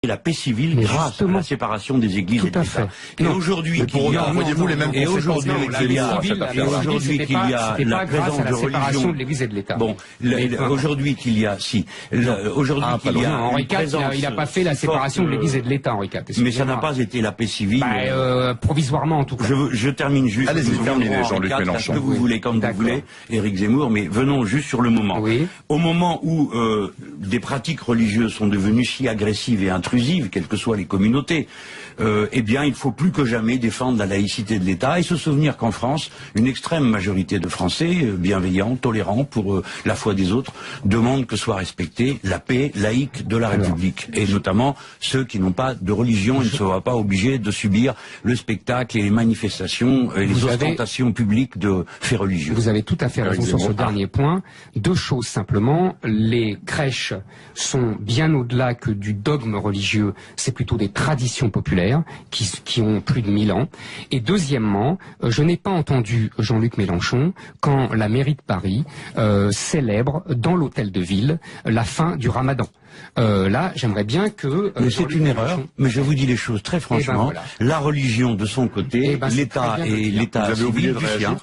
la paix civile grâce à la séparation des églises et de l'État. Et aujourd'hui, voyez-vous les mêmes aujourd'hui qu'il y a la présence de religion de l'Église et de l'État. Bon, aujourd'hui qu'il y a, aujourd'hui qu'il y a Henri IV, il n'a pas fait la séparation de l'Église et de l'État, Henri IV. Mais ça n'a pas été la paix civile. Provisoirement en tout cas. Je termine juste. Allez-y, terminez, Jean-Luc Mélenchon. Que vous voulez, quand vous voulez, Éric Zemmour, mais venons juste sur le moment. Oui. Au moment où des pratiques religieuses sont devenues si agressives et intrusives, quelles que soient les communautés, eh bien, il faut plus que jamais défendre la laïcité de l'État et se souvenir qu'en France, une extrême majorité de Français, bienveillants, tolérants pour la foi des autres, demandent que soit respectée la paix laïque de la République. Et notamment ceux qui n'ont pas de religion et ne seront pas obligés de subir le spectacle et les manifestations et les ostentations publiques de faits religieux. Vous avez tout à fait raison sur ce dernier point. Deux choses simplement. Les crèches sont bien au-delà que du dogme religieux. C'est plutôt des traditions populaires qui ont plus de 1000 ans. Et deuxièmement, je n'ai pas entendu Jean-Luc Mélenchon quand la mairie de Paris célèbre dans l'hôtel de ville la fin du Ramadan. Là, j'aimerais bien que... mais c'est une erreur, mais je vous dis les choses très franchement. La religion de son côté, l'État et l'État civil du sien.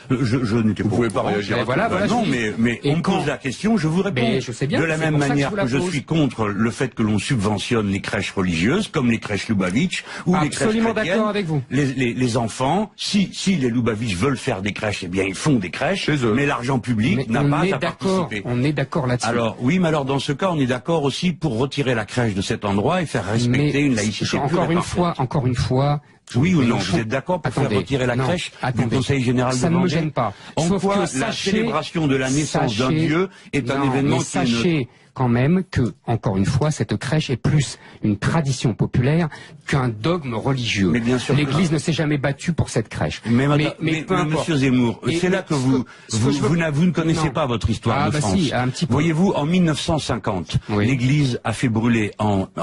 Je n'étais pas. Vous pouvez pas réagir. Non, mais on me pose la question, je vous réponds. Je sais bien, de la même manière que je suis contre le fait que l'on subventionne les crèches religieuses, comme les crèches Lubavitch ou les crèches chrétiennes. Absolument d'accord avec vous. Les enfants, si les Lubavitch veulent faire des crèches, eh bien ils font des crèches, mais l'argent public n'a pas à participer. On est d'accord là-dessus. Alors oui, mais alors dans ce cas, on est d'accord aussi pour retirer la crèche de cet endroit et faire respecter une laïcité. Encore une fois. Oui ou non, vous êtes d'accord pour faire retirer la crèche du Conseil général de Vendée? Ça ne me gêne pas. En quoi la célébration de la naissance d'un Dieu est un événement qui sachez quand même que, encore une fois, cette crèche est plus une tradition populaire qu'un dogme religieux. L'Église ne s'est jamais battue pour cette crèche. Mais Monsieur Zemmour, c'est là que vous ne connaissez pas votre histoire de France. Si, un petit peu. Voyez-vous, en 1950, l'Église a fait brûler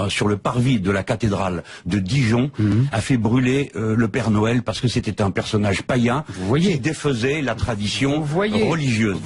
sur le parvis de la cathédrale de Dijon, a fait brûler le Père Noël parce que c'était un personnage païen qui défaisait la tradition religieuse.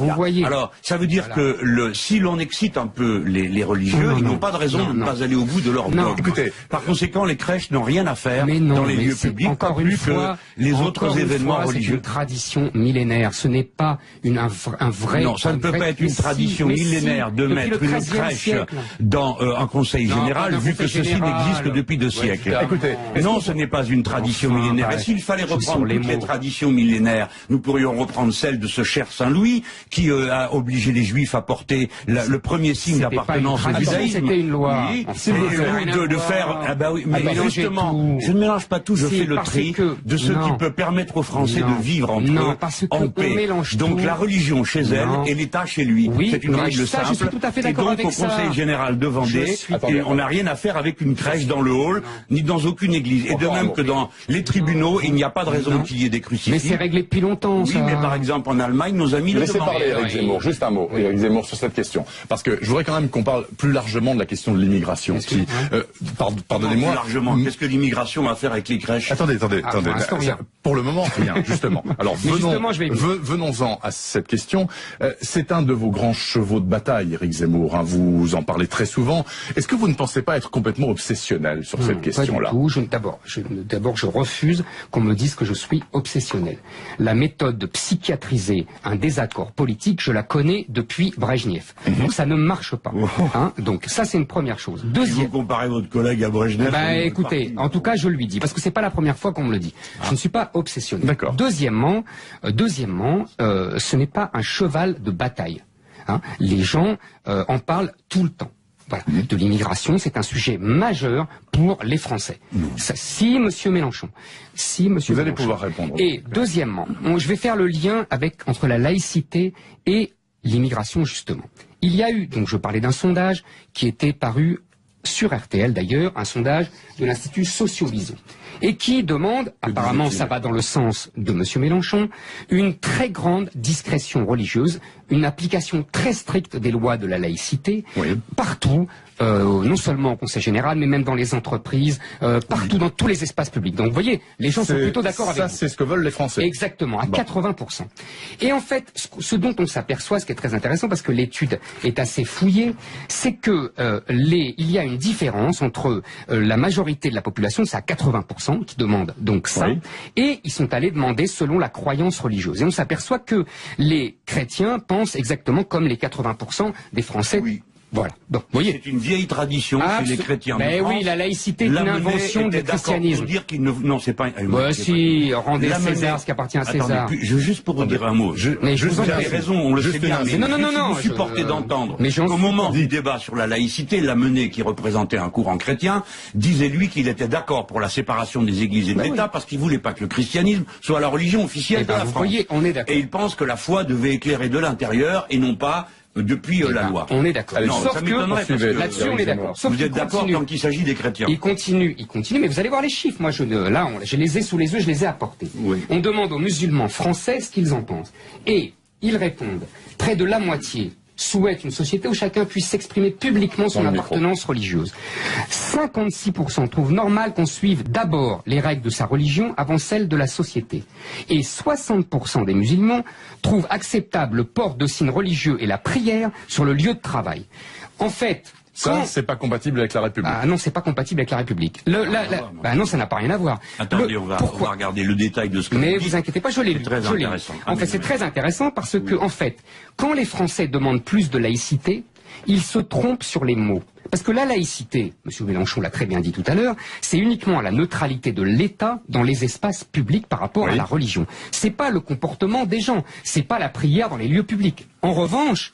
Alors, ça veut dire que si l'on excite un peu les religieux, ils n'ont pas de raison de ne pas aller au bout de leur dogme. Écoutez, par conséquent, les crèches n'ont rien à faire dans les lieux publics, pas plus que les autres événements religieux. C'est une tradition millénaire, ce n'est pas un vrai... Non, ça ne peut pas être une tradition millénaire de mettre une crèche dans un conseil général, vu que ceci n'existe que depuis 2 siècles. Écoutez, non, ce n'est pas une tradition millénaire. Et s'il fallait reprendre toutes les traditions millénaires, nous pourrions reprendre celle de ce cher Saint-Louis, qui a obligé les Juifs à porter le premier signe d'appartenance au judaïsme. C'était une loi. Oui, de faire... mais justement, je ne mélange pas tout, je fais le tri de ce qui peut permettre aux Français de vivre entre eux en paix. Donc la religion chez elle et l'État chez lui. C'est une règle simple. Et donc au Conseil général de Vendée, on n'a rien à faire avec une crèche dans le hall, ni dans aucune église. Et de même que dans les tribunaux, il n'y a pas de raison qu'il y ait des crucifix. Mais c'est réglé depuis longtemps, ça. Oui, mais par exemple en Allemagne, nos amis le demandent. Laissez parler Éric Zemmour, juste un mot, Éric Zemmour, sur cette question. Parce que je voudrais quand même qu'on parle plus largement de la question de l'immigration. Pardonnez-moi. Plus largement, qu'est-ce que l'immigration a à faire avec les crèches? Attendez. Pour le moment, rien, justement. Alors, venons-en à cette question. C'est un de vos grands chevaux de bataille, Éric Zemmour. Vous en parlez très souvent. Est-ce que vous ne pensez pas être complètement obsessionnel sur cette question-là? Pas du tout. D'abord, je refuse qu'on me dise que je suis obsessionnel. La méthode de psychiatriser un désaccord politique, je la connais depuis Brejnev. Donc ça ne marche pas. Donc ça, c'est une première chose. Si vous comparez votre collègue à Brejnev... écoutez, en tout cas, je lui dis, parce que c'est pas la première fois qu'on me le dit. Je ne suis pas obsessionnel. D'accord. Deuxièmement, ce n'est pas un cheval de bataille. Les gens en parlent tout le temps. Voilà. De l'immigration, c'est un sujet majeur pour les Français. Si Monsieur Mélenchon, vous allez pouvoir répondre. Et deuxièmement, je vais faire le lien entre la laïcité et l'immigration, justement. Il y a eu, donc je parlais d'un sondage qui était paru sur RTL d'ailleurs, un sondage de l'Institut Sociovision. et qui demande, apparemment ça va dans le sens de M. Mélenchon, une très grande discrétion religieuse, une application très stricte des lois de la laïcité, partout, non seulement au Conseil général, mais même dans les entreprises, partout dans tous les espaces publics. Donc vous voyez, les gens sont plutôt d'accord avec vous. Ça, c'est ce que veulent les Français. Exactement, à 80%. Et en fait, ce dont on s'aperçoit, ce qui est très intéressant, parce que l'étude est assez fouillée, c'est que il y a une différence entre la majorité de la population, c'est à 80%, qui demande donc ça, et ils sont allés demander selon la croyance religieuse. Et on s'aperçoit que les chrétiens pensent exactement comme les 80% des Français. Voilà. Donc, vous voyez. C'est une vieille tradition chez les chrétiens. Mais oui, la laïcité est une invention du christianisme. Pour dire qu'il ne, non, c'est pas. Si, rendez César ce qui appartient à César. Attendez, juste pour vous dire un mot. Mais vous avez raison, on le sait bien. Mais non. Vous supportez d'entendre qu'au moment du débat sur la laïcité, Lamennais, qui représentait un courant chrétien, disait lui qu'il était d'accord pour la séparation des églises et de l'État parce qu'il voulait pas que le christianisme soit la religion officielle de la France. Vous voyez, on est d'accord. Et il pense que la foi devait éclairer de l'intérieur et non pas depuis la loi. On est d'accord. Sauf que là-dessus on est d'accord. Vous êtes d'accord quand il s'agit des chrétiens. Il continue, mais vous allez voir les chiffres. Moi, je les ai sous les yeux, je les ai apportés. On demande aux musulmans français ce qu'ils en pensent. Et ils répondent, près de la moitié souhaite une société où chacun puisse s'exprimer publiquement son appartenance religieuse. 56% trouvent normal qu'on suive d'abord les règles de sa religion avant celles de la société. Et 60% des musulmans trouvent acceptable le port de signes religieux et la prière sur le lieu de travail. En fait, ça, c'est pas compatible avec la République. Ah non, c'est pas compatible avec la République. Non, ça n'a pas rien à voir. Attendez, on va regarder le détail de ce que vous dites. Mais vous inquiétez pas, je l'ai lu. Très intéressant. En fait, c'est très intéressant parce que, en fait, quand les Français demandent plus de laïcité, ils se trompent sur les mots. Parce que la laïcité, M. Mélenchon l'a très bien dit tout à l'heure, c'est uniquement la neutralité de l'État dans les espaces publics par rapport à la religion. C'est pas le comportement des gens, c'est pas la prière dans les lieux publics. En revanche,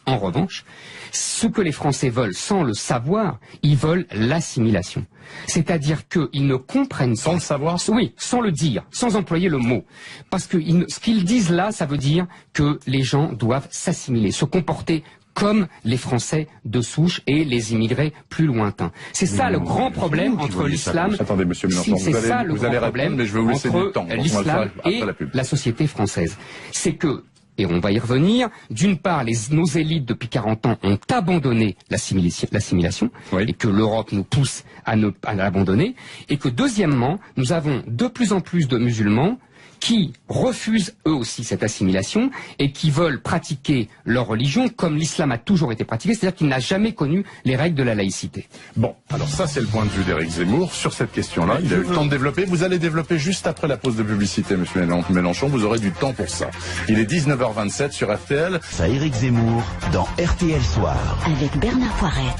ce que les Français veulent sans le savoir, ils veulent l'assimilation. C'est-à-dire qu'ils ne comprennent pas. Sans le savoir? Oui, sans le dire, sans employer le mot. Parce que ce qu'ils disent là, ça veut dire que les gens doivent s'assimiler, se comporter comme les Français de souche et les immigrés plus lointains. C'est ça le grand problème entre l'islam. Attendez, monsieur Mélenchon, vous allez répondre, mais je vais vous laisser du temps. L'islam et la société française. C'est que, et on va y revenir, d'une part, nos élites depuis 40 ans ont abandonné l'assimilation, et que l'Europe nous pousse à l'abandonner, et que deuxièmement, nous avons de plus en plus de musulmans qui refusent eux aussi cette assimilation et qui veulent pratiquer leur religion comme l'islam a toujours été pratiqué, c'est-à-dire qu'il n'a jamais connu les règles de la laïcité. Bon, alors ça c'est le point de vue d'Éric Zemmour sur cette question-là. Il a eu le temps de développer. Vous allez développer juste après la pause de publicité, monsieur Mélenchon. Vous aurez du temps pour ça. Il est 19h27 sur RTL. Ça, Éric Zemmour dans RTL Soir. Avec Bernard Poirette.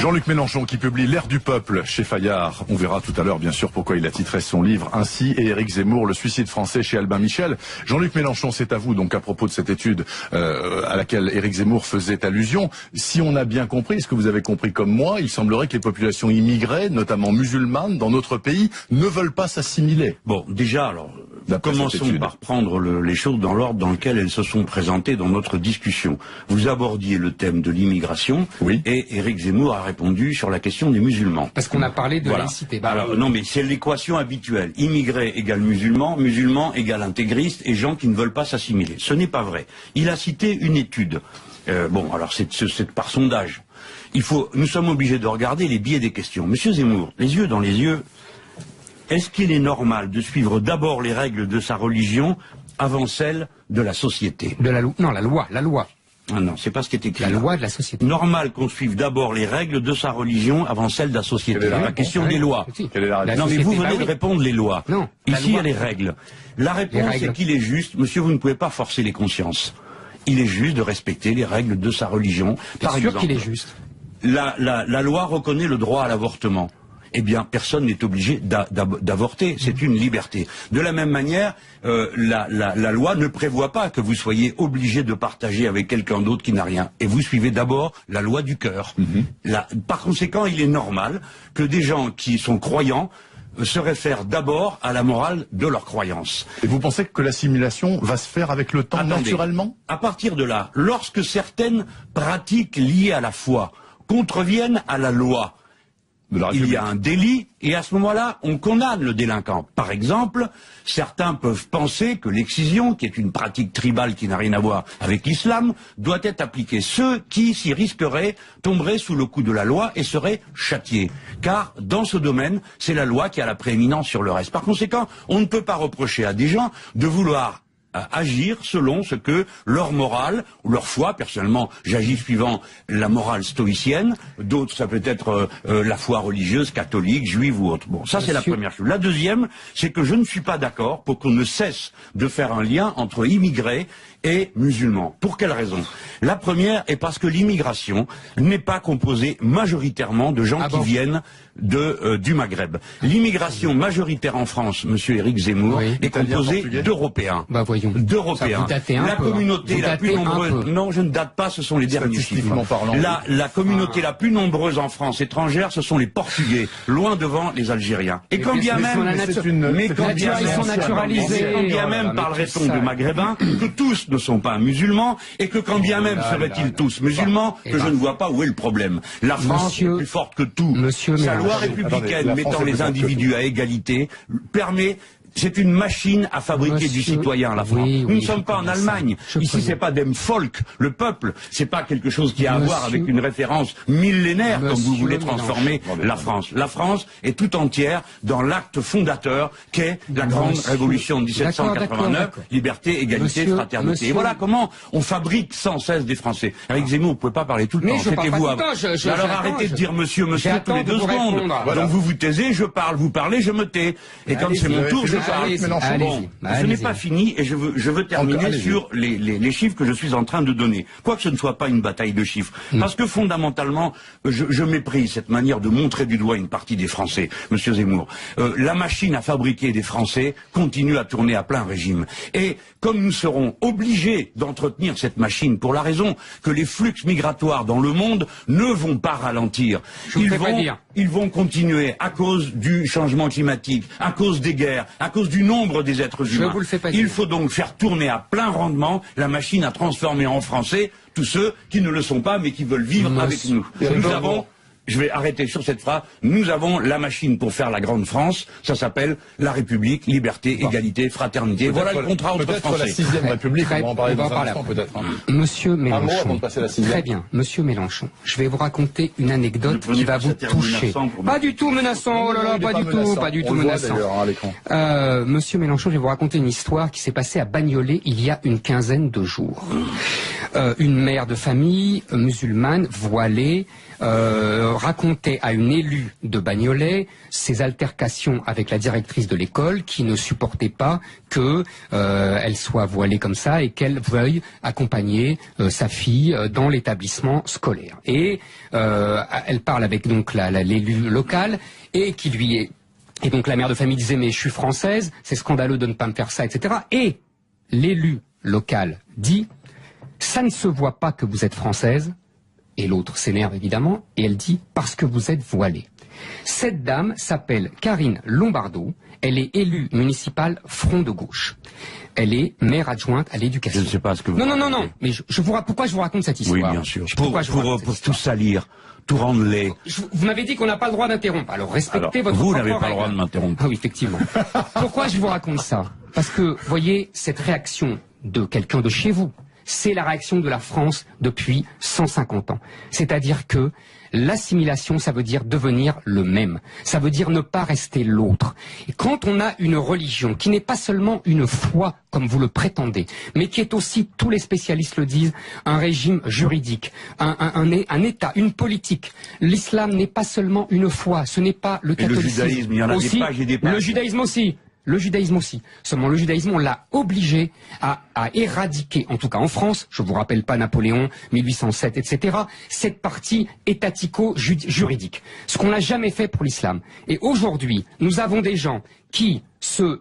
Jean-Luc Mélenchon qui publie L'Air du peuple chez Fayard. On verra tout à l'heure bien sûr pourquoi il a titré son livre ainsi, et Éric Zemmour, Le suicide français chez Albin Michel. Jean-Luc Mélenchon, c'est à vous donc à propos de cette étude à laquelle Éric Zemmour faisait allusion. Si on a bien compris, est-ce que vous avez compris comme moi, il semblerait que les populations immigrées, notamment musulmanes, dans notre pays, ne veulent pas s'assimiler. Bon, déjà, alors, commençons par prendre les choses dans l'ordre dans lequel elles se sont présentées dans notre discussion. Vous abordiez le thème de l'immigration, et Éric Zemmour a répondu sur la question des musulmans. Parce qu'on a parlé de laïcité. Alors, non, mais c'est l'équation habituelle. Immigré égale musulman, musulman égale intégriste, et gens qui ne veulent pas s'assimiler. Ce n'est pas vrai. Il a cité une étude. Alors c'est par sondage. Nous sommes obligés de regarder les biais des questions. Monsieur Zemmour, les yeux dans les yeux, est-ce qu'il est normal de suivre d'abord les règles de sa religion avant celles de la société? Non, la loi. Ah non, c'est pas ce qui est écrit. La loi de la société. Normal qu'on suive d'abord les règles de sa religion avant celles de la société. C'est la question des lois. Non, mais vous venez de répondre les lois. Non. Ici, il y a les règles. La réponse est qu'il est juste. Monsieur, vous ne pouvez pas forcer les consciences. Il est juste de respecter les règles de sa religion. Par exemple, qu'il est juste. La loi reconnaît le droit à l'avortement. Eh bien, personne n'est obligé d'avorter. C'est une liberté. De la même manière, la loi ne prévoit pas que vous soyez obligé de partager avec quelqu'un d'autre qui n'a rien. Et vous suivez d'abord la loi du cœur. Par conséquent, il est normal que des gens qui sont croyants se réfèrent d'abord à la morale de leur croyance. Et vous pensez que l'assimilation va se faire avec le temps, naturellement? À partir de là, lorsque certaines pratiques liées à la foi contreviennent à la loi, de la République. Il y a un délit, et à ce moment-là, on condamne le délinquant. Par exemple, certains peuvent penser que l'excision, qui est une pratique tribale qui n'a rien à voir avec l'islam, doit être appliquée. Ceux qui s'y risqueraient tomberaient sous le coup de la loi et seraient châtiés. Car dans ce domaine, c'est la loi qui a la prééminence sur le reste. Par conséquent, on ne peut pas reprocher à des gens de vouloir agir selon ce que leur morale ou leur foi, personnellement j'agis suivant la morale stoïcienne, d'autres ça peut être la foi religieuse, catholique, juive ou autre. Bon, ça c'est la première chose. La deuxième, c'est que je ne suis pas d'accord pour qu'on ne cesse de faire un lien entre immigrés et musulmans. Pour quelle raison? La première est parce que l'immigration n'est pas composée majoritairement de gens qui viennent du Maghreb. L'immigration majoritaire en France, monsieur Éric Zemmour, est composée d'Européens. Bah voyons. D'Européens. La communauté la plus nombreuse. Non, je ne date pas, ce sont les derniers chiffres. La communauté la plus nombreuse en France étrangère, ce sont les Portugais, loin devant les Algériens. Et quand bien même, parlerait-on de Maghrébins, que tous ne sont pas musulmans, et que quand bien même seraient-ils tous musulmans, que je ne vois pas où est le problème. La France est plus forte que tout. Sa loi républicaine mettant les individus à égalité permet. C'est une machine à fabriquer du citoyen, la France. Nous ne sommes pas en Allemagne. Ici, c'est pas dem Volk, le peuple. C'est pas quelque chose qui a à voir avec une référence millénaire, comme vous voulez transformer la France. La France est tout entière dans l'acte fondateur qu'est la grande révolution de 1789, liberté, égalité, fraternité. Et voilà comment on fabrique sans cesse des Français. Éric Zemmour, vous pouvez pas parler tout le temps. C'était vous. Alors arrêtez de dire monsieur tous les 2 secondes. Donc vous vous taisez, je parle, vous parlez, je me tais. Et quand c'est mon tour, ce n'est pas fini et je veux terminer sur les chiffres que je suis en train de donner. Quoique ce ne soit pas une bataille de chiffres. Parce que fondamentalement, je méprise cette manière de montrer du doigt une partie des Français, monsieur Zemmour. La machine à fabriquer des Français continue à tourner à plein régime. Et comme nous serons obligés d'entretenir cette machine pour la raison que les flux migratoires dans le monde ne vont pas ralentir. Ils vont continuer à cause du changement climatique, à cause des guerres, à cause du nombre des êtres humains. Il faut donc faire tourner à plein rendement la machine à transformer en Français tous ceux qui ne le sont pas mais qui veulent vivre avec nous. Je vais arrêter sur cette phrase, nous avons la machine pour faire la grande France, ça s'appelle la République, liberté, égalité, fraternité. Voilà le contrat entre Français. La 6e République, on va en parler dans un instant peut-être. Monsieur Mélenchon, un mot avant de passer à la 6e. Très bien, monsieur Mélenchon, je vais vous raconter une anecdote qui va vous toucher. Pas du tout menaçant, oh là là, pas du tout menaçant. Monsieur Mélenchon, je vais vous raconter une histoire qui s'est passée à Bagnolet il y a une quinzaine de jours. Une mère de famille musulmane, voilée, racontait à une élue de Bagnolet ses altercations avec la directrice de l'école qui ne supportait pas que elle soit voilée comme ça et qu'elle veuille accompagner sa fille dans l'établissement scolaire. Et elle parle avec donc l'élu local et qui lui est... Et donc la mère de famille disait mais je suis française, c'est scandaleux de ne pas me faire ça, etc. Et l'élu local dit ça ne se voit pas que vous êtes française. Et l'autre s'énerve évidemment, et elle dit « parce que vous êtes voilée ». Cette dame s'appelle Karine Lombardo, elle est élue municipale Front de Gauche. Elle est maire adjointe à l'éducation. Je ne sais pas ce que vous... Non, mais pourquoi je vous raconte cette histoire? Oui, bien sûr. Pour tout salir, tout rendre laid. Vous m'avez dit qu'on n'a pas le droit d'interrompre, alors respectez votre propre règle. Vous n'avez pas le droit de m'interrompre. Ah oui, effectivement. Pourquoi je vous raconte ça? Parce que, voyez, cette réaction de quelqu'un de chez vous, c'est la réaction de la France depuis 150 ans. C'est-à-dire que l'assimilation, ça veut dire devenir le même. Ça veut dire ne pas rester l'autre. Et quand on a une religion qui n'est pas seulement une foi, comme vous le prétendez, mais qui est aussi, tous les spécialistes le disent, un régime juridique, un État, une politique. L'islam n'est pas seulement une foi, ce n'est pas le catholicisme. Le judaïsme, il y en a aussi, des pages et des pages. Le judaïsme aussi. Le judaïsme aussi. Seulement le judaïsme, on l'a obligé à éradiquer, en tout cas en France, je vous rappelle pas Napoléon, 1807, etc., cette partie étatico-juridique. Ce qu'on n'a jamais fait pour l'islam. Et aujourd'hui, nous avons des gens qui ce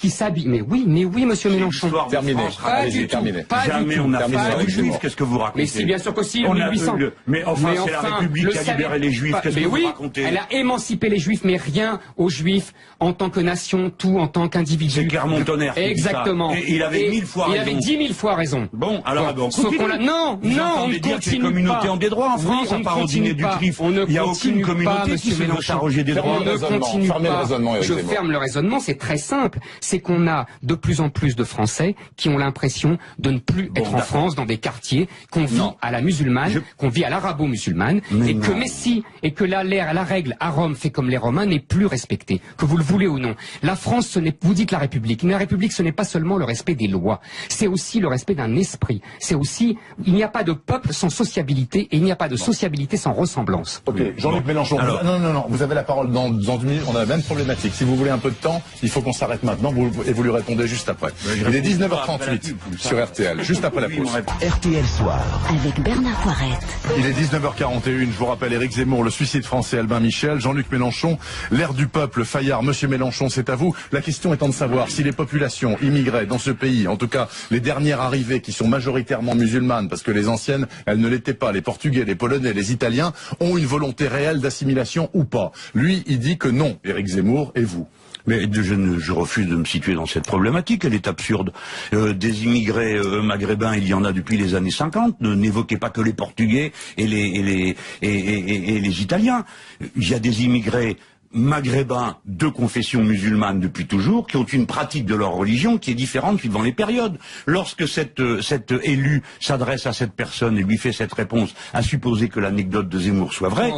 qui s'habille. Mais oui, monsieur Mélenchon. Terminé. Jamais on a fait les Juifs. Qu'est-ce que vous racontez? Mais si, bien sûr que si, on 1800. Mais enfin, c'est la République qui a libéré les Juifs. Qu'est-ce que vous racontez? Elle a émancipé les Juifs, mais rien aux Juifs en tant que nation, tout en tant qu'individu. C'est Clermont-Tonnerre. Exactement. Et il avait 1000 fois raison. Il avait 10 000 fois raison. Bon, alors, non, on ne dire que les continue communautés pas. ont des droits en France, à part au dîner du CRIF. Il n'y a aucune communauté qui se veut s'arroger des droits. On ne continue pas. Je ferme le raisonnement, c'est très simple. C'est qu'on a de plus en plus de Français qui ont l'impression de ne plus être en France dans des quartiers qu'on vit à la musulmane, qu'on vit à l'arabo-musulmane, et que la règle à Rome fait comme les Romains n'est plus respectée, que vous le voulez ou non. La France, vous dites la République, mais la République ce n'est pas seulement le respect des lois, c'est aussi le respect d'un esprit, c'est aussi, il n'y a pas de peuple sans sociabilité et il n'y a pas de sociabilité sans ressemblance. Ok, Jean-Luc Mélenchon, non, vous avez la parole dans 2 minutes, on a la même problématique. Si vous voulez un peu de temps, il faut qu'on s'arrête maintenant et vous lui répondez juste après. Il est 19h38 sur RTL, juste après la pause. RTL Soir. Avec Bernard Poirette. Il est 19h41, je vous rappelle Éric Zemmour, le suicide français Albin Michel, Jean-Luc Mélenchon, l'air du peuple, Fayard, Monsieur Mélenchon, c'est à vous. La question étant de savoir si les populations immigrées dans ce pays, en tout cas les dernières arrivées qui sont majoritairement musulmanes, parce que les anciennes, elles ne l'étaient pas, les Portugais, les Polonais, les Italiens, ont une volonté réelle d'assimilation ou pas. Lui, il dit que non, Éric Zemmour, et vous? Mais je refuse de me situer dans cette problématique, elle est absurde. Des immigrés maghrébins, il y en a depuis les années 50, n'évoquez pas que les Portugais et les Italiens. Il y a des immigrés maghrébins de confession musulmane depuis toujours, qui ont une pratique de leur religion qui est différente suivant les périodes. Lorsque cet élu s'adresse à cette personne et lui fait cette réponse, à supposer que l'anecdote de Zemmour soit vraie,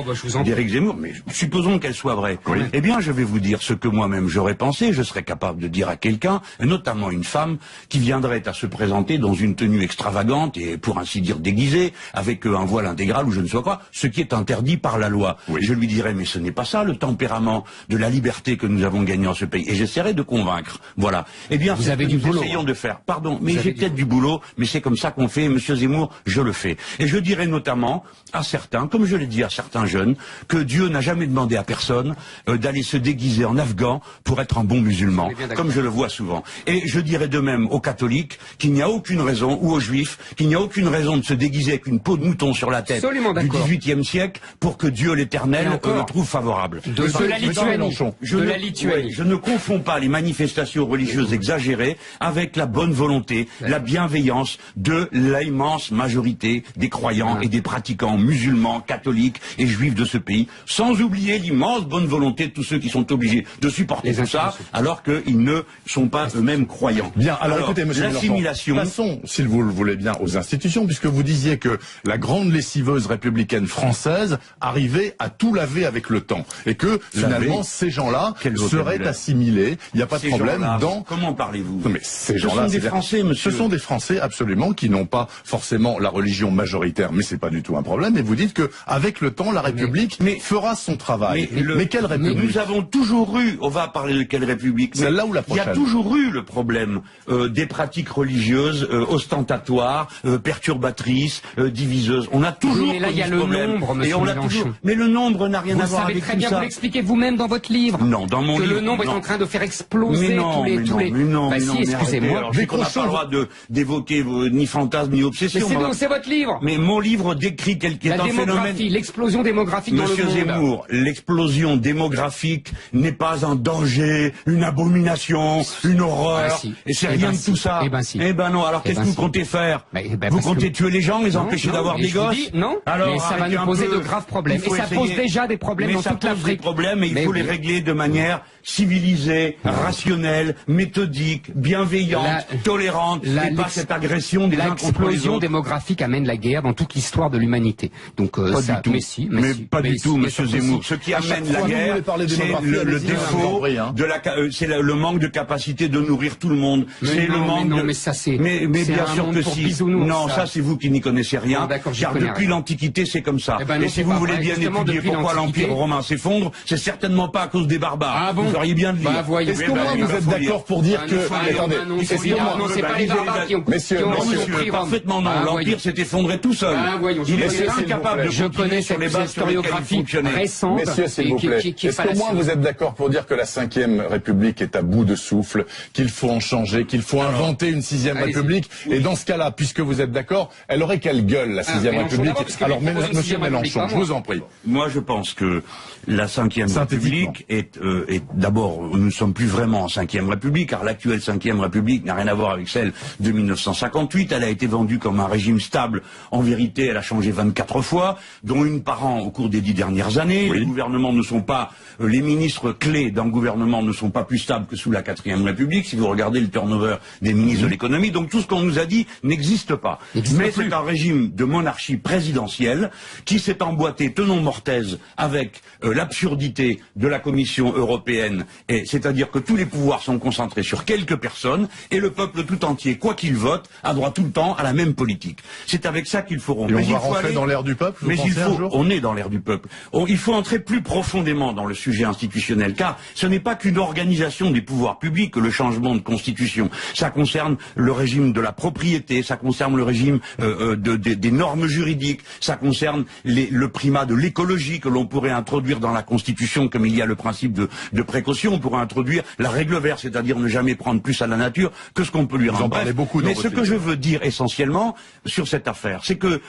d'Éric Zemmour, mais supposons qu'elle soit vraie, eh bien je vais vous dire ce que moi-même j'aurais pensé, je serais capable de dire à quelqu'un, notamment une femme, qui viendrait à se présenter dans une tenue extravagante et pour ainsi dire déguisée, avec un voile intégral ou je ne sais quoi, ce qui est interdit par la loi. Je lui dirais, mais ce n'est pas ça le tempérament de la liberté que nous avons gagnée en ce pays. Et j'essaierai de convaincre. Voilà. Eh bien, vous avez du boulot. Essayons de faire. Pardon, mais j'ai peut-être du boulot, mais c'est comme ça qu'on fait. Monsieur Zemmour, je le fais. Et je dirais notamment à certains, comme je l'ai dit à certains jeunes, que Dieu n'a jamais demandé à personne d'aller se déguiser en afghan pour être un bon musulman, comme je le vois souvent. Et je dirais de même aux catholiques qu'il n'y a aucune raison, ou aux juifs, qu'il n'y a aucune raison de se déguiser avec une peau de mouton sur la tête du XVIIIe siècle pour que Dieu l'Éternel le trouve favorable. De la Lituanie. Je ne confonds pas les manifestations religieuses exagérées avec la bonne volonté, la bienveillance de l'immense majorité des croyants et des pratiquants musulmans, catholiques et juifs de ce pays, sans oublier l'immense bonne volonté de tous ceux qui sont obligés de supporter tout ça, alors qu'ils ne sont pas eux-mêmes croyants. Bien, alors écoutez, monsieur l'assimilation. Passons, s'il vous le voulez bien, aux institutions, puisque vous disiez que la grande lessiveuse républicaine française arrivait à tout laver avec le temps, et que finalement, ces gens-là seraient assimilés. Il n'y a pas de problème dans... Comment parlez-vous? Non, mais ces gens-là, ce sont des Français, monsieur. Ce sont des Français, absolument, qui n'ont pas forcément la religion majoritaire, mais c'est pas du tout un problème. Et vous dites que avec le temps, la République fera son travail. Mais quelle République? Nous avons toujours eu, on va parler de quelle République? Celle-là ou la prochaine? Il y a toujours eu le problème des pratiques religieuses ostentatoires, perturbatrices, diviseuses. On a toujours mais là, il y a le nombre, monsieur Mélenchon. Mais le nombre n'a rien à voir avec tout ça. Vous savez très bien, vous l'expliquez vous-même dans votre livre. Non, dans mon livre. Que le nombre est en train de faire exploser tous les... Mais si, excusez-moi. On n'a pas le droit d'évoquer ni fantasmes ni obsessions. Mais c'est votre livre. Mais mon livre décrit quel est un phénomène. L'explosion démographique dans le monde. Monsieur Zemmour, l'explosion démographique n'est pas un danger, une abomination, une horreur. Et c'est rien de tout ça. Eh ben non. Alors qu'est-ce que vous comptez faire? Vous comptez tuer les gens, les empêcher d'avoir des gosses? Non. Mais ça va nous poser de graves problèmes. Et ça pose déjà des problèmes dans toute l'Afrique. Mais il faut les régler de manière civilisée, rationnelle, méthodique, bienveillante, tolérante, et pas cette agression des uns contre les autres. L'explosion démographique amène la guerre dans toute l'histoire de l'humanité. Donc ça, mais pas du tout, monsieur Zemmour. Ce qui amène la guerre, c'est le défaut de c'est le manque de capacité de nourrir tout le monde. C'est le manque de... Mais ça c'est... Mais bien sûr que si. Non, ça c'est vous qui n'y connaissez rien. Car depuis l'Antiquité, c'est comme ça. Et si vous voulez bien étudier pourquoi l'Empire romain s'effondre, c'est certainement pas à cause des barbares. Ah bon? Vous auriez bien de lire. Est-ce qu'au moins vous êtes d'accord pour dire que... Attendez, c'est pas les barbares qui ont pris parfaitement non. L'Empire s'est effondré tout seul. Il était incapable de continuer sur les bases historiographiques récentes. Messieurs, s'il vous plaît, est-ce qu'au moins vous êtes d'accord pour dire que la 5e République est à bout de souffle, qu'il faut en changer, qu'il faut inventer une 6e République? Et dans ce cas-là, puisque vous êtes d'accord, elle aurait quelle gueule, la 6e République? Alors, monsieur Mélenchon, je vous en prie. Moi, je pense que la 5e République est d'abord, nous ne sommes plus vraiment en 5e République, car l'actuelle 5e République n'a rien à voir avec celle de 1958. Elle a été vendue comme un régime stable. En vérité, elle a changé 24 fois, dont une par an au cours des 10 dernières années. Les gouvernements ne sont pas, les ministres clés d'un gouvernement ne sont pas plus stables que sous la 4e République, si vous regardez le turnover des ministres de l'économie. Donc tout ce qu'on nous a dit n'existe pas. Mais c'est un régime de monarchie présidentielle qui s'est emboîté tenons mortaise avec l'absurdité de la Commission européenne, c'est-à-dire que tous les pouvoirs sont concentrés sur quelques personnes et le peuple tout entier, quoi qu'il vote, a droit tout le temps à la même politique. C'est avec ça qu'il faut rompre. Et on va rentrer dans l'ère du peuple, mais on est dans l'ère du peuple. Il faut entrer plus profondément dans le sujet institutionnel, car ce n'est pas qu'une organisation des pouvoirs publics que le changement de constitution. Ça concerne le régime de la propriété, ça concerne le régime des normes juridiques, ça concerne le primat de l'écologie que l'on pourrait introduire dans la Constitution, comme il y a le principe de précaution. On pourrait introduire la règle verte, c'est-à-dire ne jamais prendre plus à la nature que ce qu'on peut lui rendre. Vous en parlez beaucoup dans votre livre. Mais ce que je veux dire essentiellement sur cette affaire, c'est que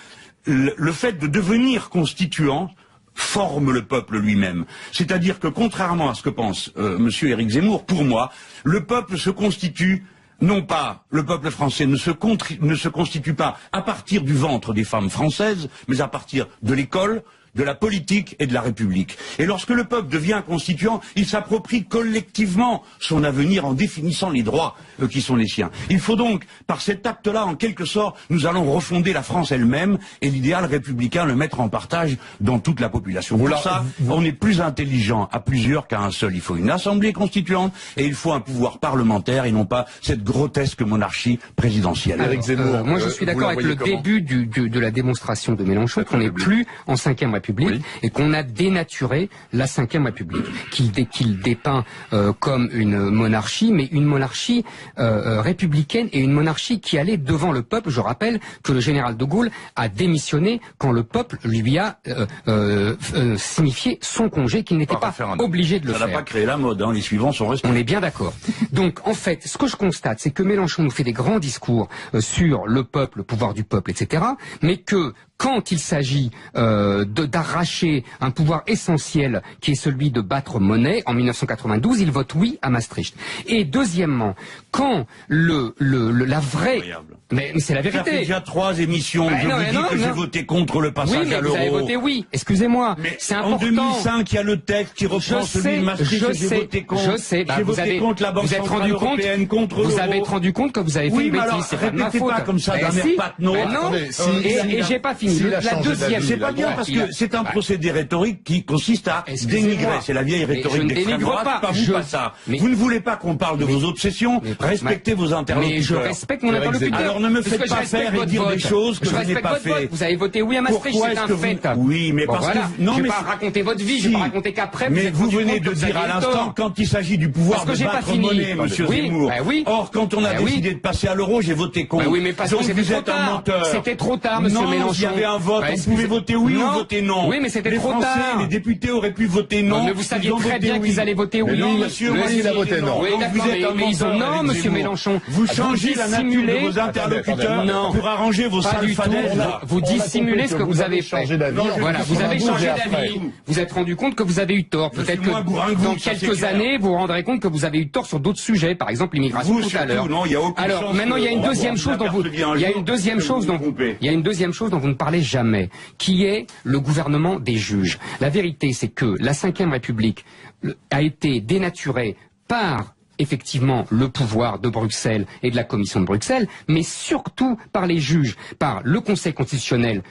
le fait de devenir constituant forme le peuple lui-même. C'est-à-dire que contrairement à ce que pense monsieur Éric Zemmour, pour moi, le peuple se constitue. Non pas, le peuple français ne se constitue pas à partir du ventre des femmes françaises, mais à partir de l'école, de la politique et de la République. Et lorsque le peuple devient constituant, il s'approprie collectivement son avenir en définissant les droits qui sont les siens. Il faut donc, par cet acte-là, en quelque sorte, nous allons refonder la France elle-même et l'idéal républicain le mettre en partage dans toute la population. Pour ça, on est plus intelligent à plusieurs qu'à un seul. Il faut une assemblée constituante et il faut un pouvoir parlementaire et non pas cette grotesque monarchie présidentielle. Éric Zemmour, moi je suis d'accord avec le début de la démonstration de Mélenchon qu'on n'est plus en 5e République et qu'on a dénaturé la 5e République, qu'il dépeint comme une monarchie, mais une monarchie républicaine et une monarchie qui allait devant le peuple. Je rappelle que le général de Gaulle a démissionné quand le peuple lui a signifié son congé, qu'il n'était pas obligé de le faire. Ça n'a pas créé la mode, hein, les suivants sont restés. On est bien d'accord. Donc en fait, ce que je constate, c'est que Mélenchon nous fait des grands discours sur le peuple, le pouvoir du peuple, etc., mais que quand il s'agit d'arracher un pouvoir essentiel qui est celui de battre monnaie, en 1992, il vote oui à Maastricht. Et deuxièmement, quand la vraie... Mais c'est la vérité. Ça fait déjà 3 émissions que je vous dis que j'ai voté contre le passage à l'euro. Oui, mais vous avez voté oui. Excusez-moi. C'est important. En 2005, il y a le texte qui reprend celui de Maastricht et j'ai voté contre. Je sais. J'ai voté contre la Banque Centrale Européenne, contre l'euro. Vous avez rendu compte que vous avez fait une bêtise. C'est pas de ma faute. Pas comme ça d'un air patnaud. Et j'ai pas fini. La deuxième, c'est pas bien parce que c'est un procédé rhétorique qui consiste à dénigrer. C'est la vieille rhétorique d'extrême droite. Pas vous, pas ça. Vous ne voulez pas qu'on parle de vos obsessions. Respectez vos interlocuteurs. Mais je respecte mon interlocuteur. Alors ne me faites pas faire et dire des choses que je n'ai pas fait. Vous avez voté oui à Maastricht, c'est un fait. Oui, mais parce que non, mais je vais pas raconter votre vie, je vais pas raconter qu'après. Mais vous venez de dire à l'instant quand il s'agit du pouvoir de battre monnaie, monsieur Zemmour. Or, quand on a décidé de passer à l'euro, j'ai voté contre. Oui, mais parce que c'était trop tard. C'était trop tard, monsieur Mélenchon. Il y avait un vote, on pouvait voter oui ou voter non. Oui, mais c'était trop tard. Les députés auraient pu voter non. Mais vous saviez très bien qu'ils allaient voter oui. Non, monsieur, moi il a voté non. Oui, d'accord, mais ils ont non, monsieur Mélenchon. Vous changez la nature de vos interlocuteurs pour arranger vos salfadaises. Vous dissimulez ce que vous avez fait. Voilà, vous avez changé d'avis. Vous êtes rendu compte que vous avez eu tort. Peut-être que dans quelques années, vous vous rendrez compte que vous avez eu tort sur d'autres sujets, par exemple l'immigration tout à l'heure. Alors maintenant, il y a une deuxième chose dont vous ne parlez jamais, qui est le gouvernement des juges. La vérité, c'est que la 5e République a été dénaturée par effectivement le pouvoir de Bruxelles et de la Commission de Bruxelles, mais surtout par les juges, par le Conseil constitutionnel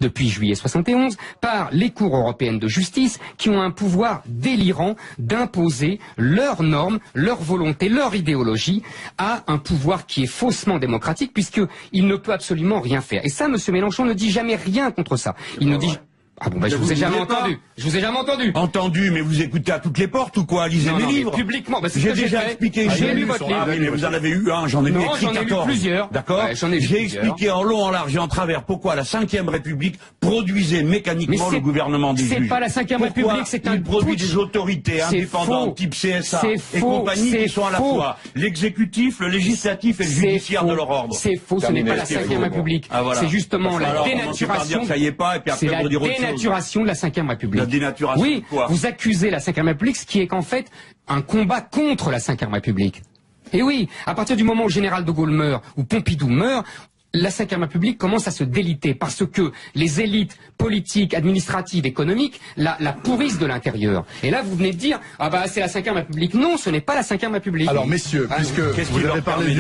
depuis juillet 71, par les cours européennes de justice qui ont un pouvoir délirant d'imposer leurs normes, leur volonté, leur idéologie à un pouvoir qui est faussement démocratique puisqu'il ne peut absolument rien faire. Et ça, M. Mélenchon ne dit jamais rien contre ça. Il ne dit... Ah bon, bah, je vous ai jamais entendu. Je vous ai jamais entendu. Entendu, mais vous écoutez à toutes les portes ou quoi? Lisez mes livres. Publiquement, bah, j'ai déjà expliqué. J'ai lu votre livre. Ah oui, mais vous en avez eu un, j'en ai écrit 14. Plusieurs. D'accord. Ouais, j'ai expliqué en long, en large et en travers pourquoi la Ve République produisait mécaniquement le gouvernement des juges. C'est pas la Ve République, c'est un produit des autorités indépendantes type CSA et compagnie qui sont à la fois l'exécutif, le législatif et le judiciaire de leur ordre. C'est faux, ce n'est pas la Ve République. C'est justement la dénaturation. Ça y est pas, et puis après c'est la dénaturation de la Ve République. La dénaturation. Oui, quoi vous accusez la Ve République, ce qui est qu'en fait un combat contre la Ve République. Et oui, à partir du moment où le général de Gaulle meurt, ou Pompidou meurt, la Ve République commence à se déliter parce que les élites politiques, administratives, économiques la pourrissent de l'intérieur. Et là, vous venez de dire, ah bah c'est la Ve République. Non, ce n'est pas la Ve République. Alors messieurs, puisque vous avez parlé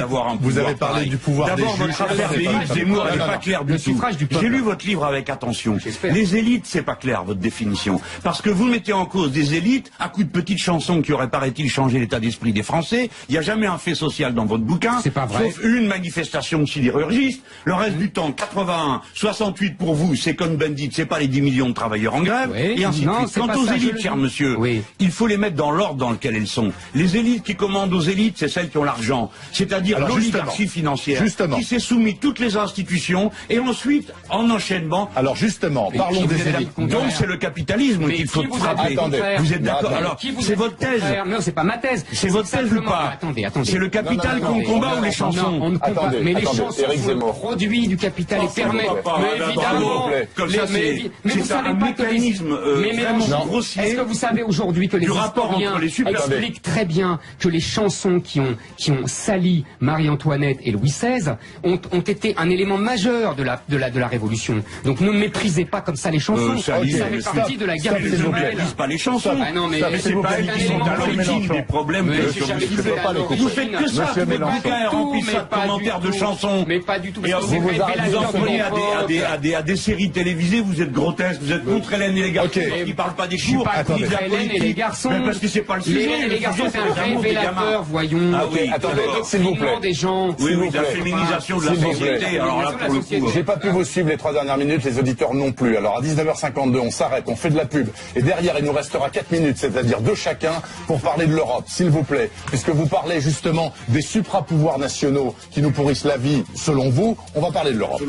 du pouvoir des juges. D'abord, votre affaire d'élite, Zemmour, elle n'est pas claire du tout. J'ai lu votre livre avec attention. Les élites, c'est pas clair, votre définition. Parce que vous mettez en cause des élites à coups de petites chansons qui auraient, paraît-il, changé l'état d'esprit des Français. Il n'y a jamais un fait social dans votre bouquin. C'est pas vrai. Sauf une manifestation sidérurgiste. Le reste du temps, 81, 68 pour vous, c'est Cohn-Bendit, c'est pas les 10 millions de travailleurs en grève, et ainsi de suite. Quant aux élites, cher monsieur, il faut les mettre dans l'ordre dans lequel elles sont. Les élites qui commandent aux élites, c'est celles qui ont l'argent, c'est-à-dire l'oligarchie financière, qui s'est soumise toutes les institutions, et ensuite, en enchaînement... Alors justement, parlons des élites. Donc c'est le capitalisme qu'il faut frapper. Vous êtes d'accord? Alors, c'est votre thèse. Non, c'est pas ma thèse. C'est votre thèse ou pas? Attendez. C'est le capital qu'on combat ou les chansons? On ne combat, mais les chansons sont le produit du capital et permet. Mais évidemment, comme ça, c'est un mécanisme vraiment grossier. Est-ce que vous savez aujourd'hui que les historiens expliquent très bien que les chansons qui ont sali Marie-Antoinette et Louis XVI ont été un élément majeur de la Révolution. Donc ne méprisez pas comme ça les chansons. Ça fait partie de la guerre des Ils ne méprisent pas les chansons. Ah non, mais c'est pas elles qui sont à l'origine des problèmes que vous faites que ça. Votre bouquin est rempli de commentaires de chansons. Mais pas du tout. Vous en prenez à des séries télévisées, vous êtes grotesque, vous êtes contre Hélène et les garçons, qui parlent pas des cours, qui de la Hélène et les garçons. Mais parce que c'est pas le sujet. Hélène et les garçons, c'est un révélateur, voyons. Ah oui, attendez, s'il vous plaît. Des gens. Oui, la féminisation de la société. Alors là, pour le coup. J'ai pas pu vous suivre les 3 dernières minutes, les auditeurs non plus. Alors à 19h52, on s'arrête, on fait de la pub. Et derrière, il nous restera 4 minutes, c'est-à-dire 2 chacun, pour parler de l'Europe, s'il vous plaît. Puisque vous parlez justement des supra-pouvoirs nationaux qui nous pourrissent la vie, selon vous, on va parler de l'Europe.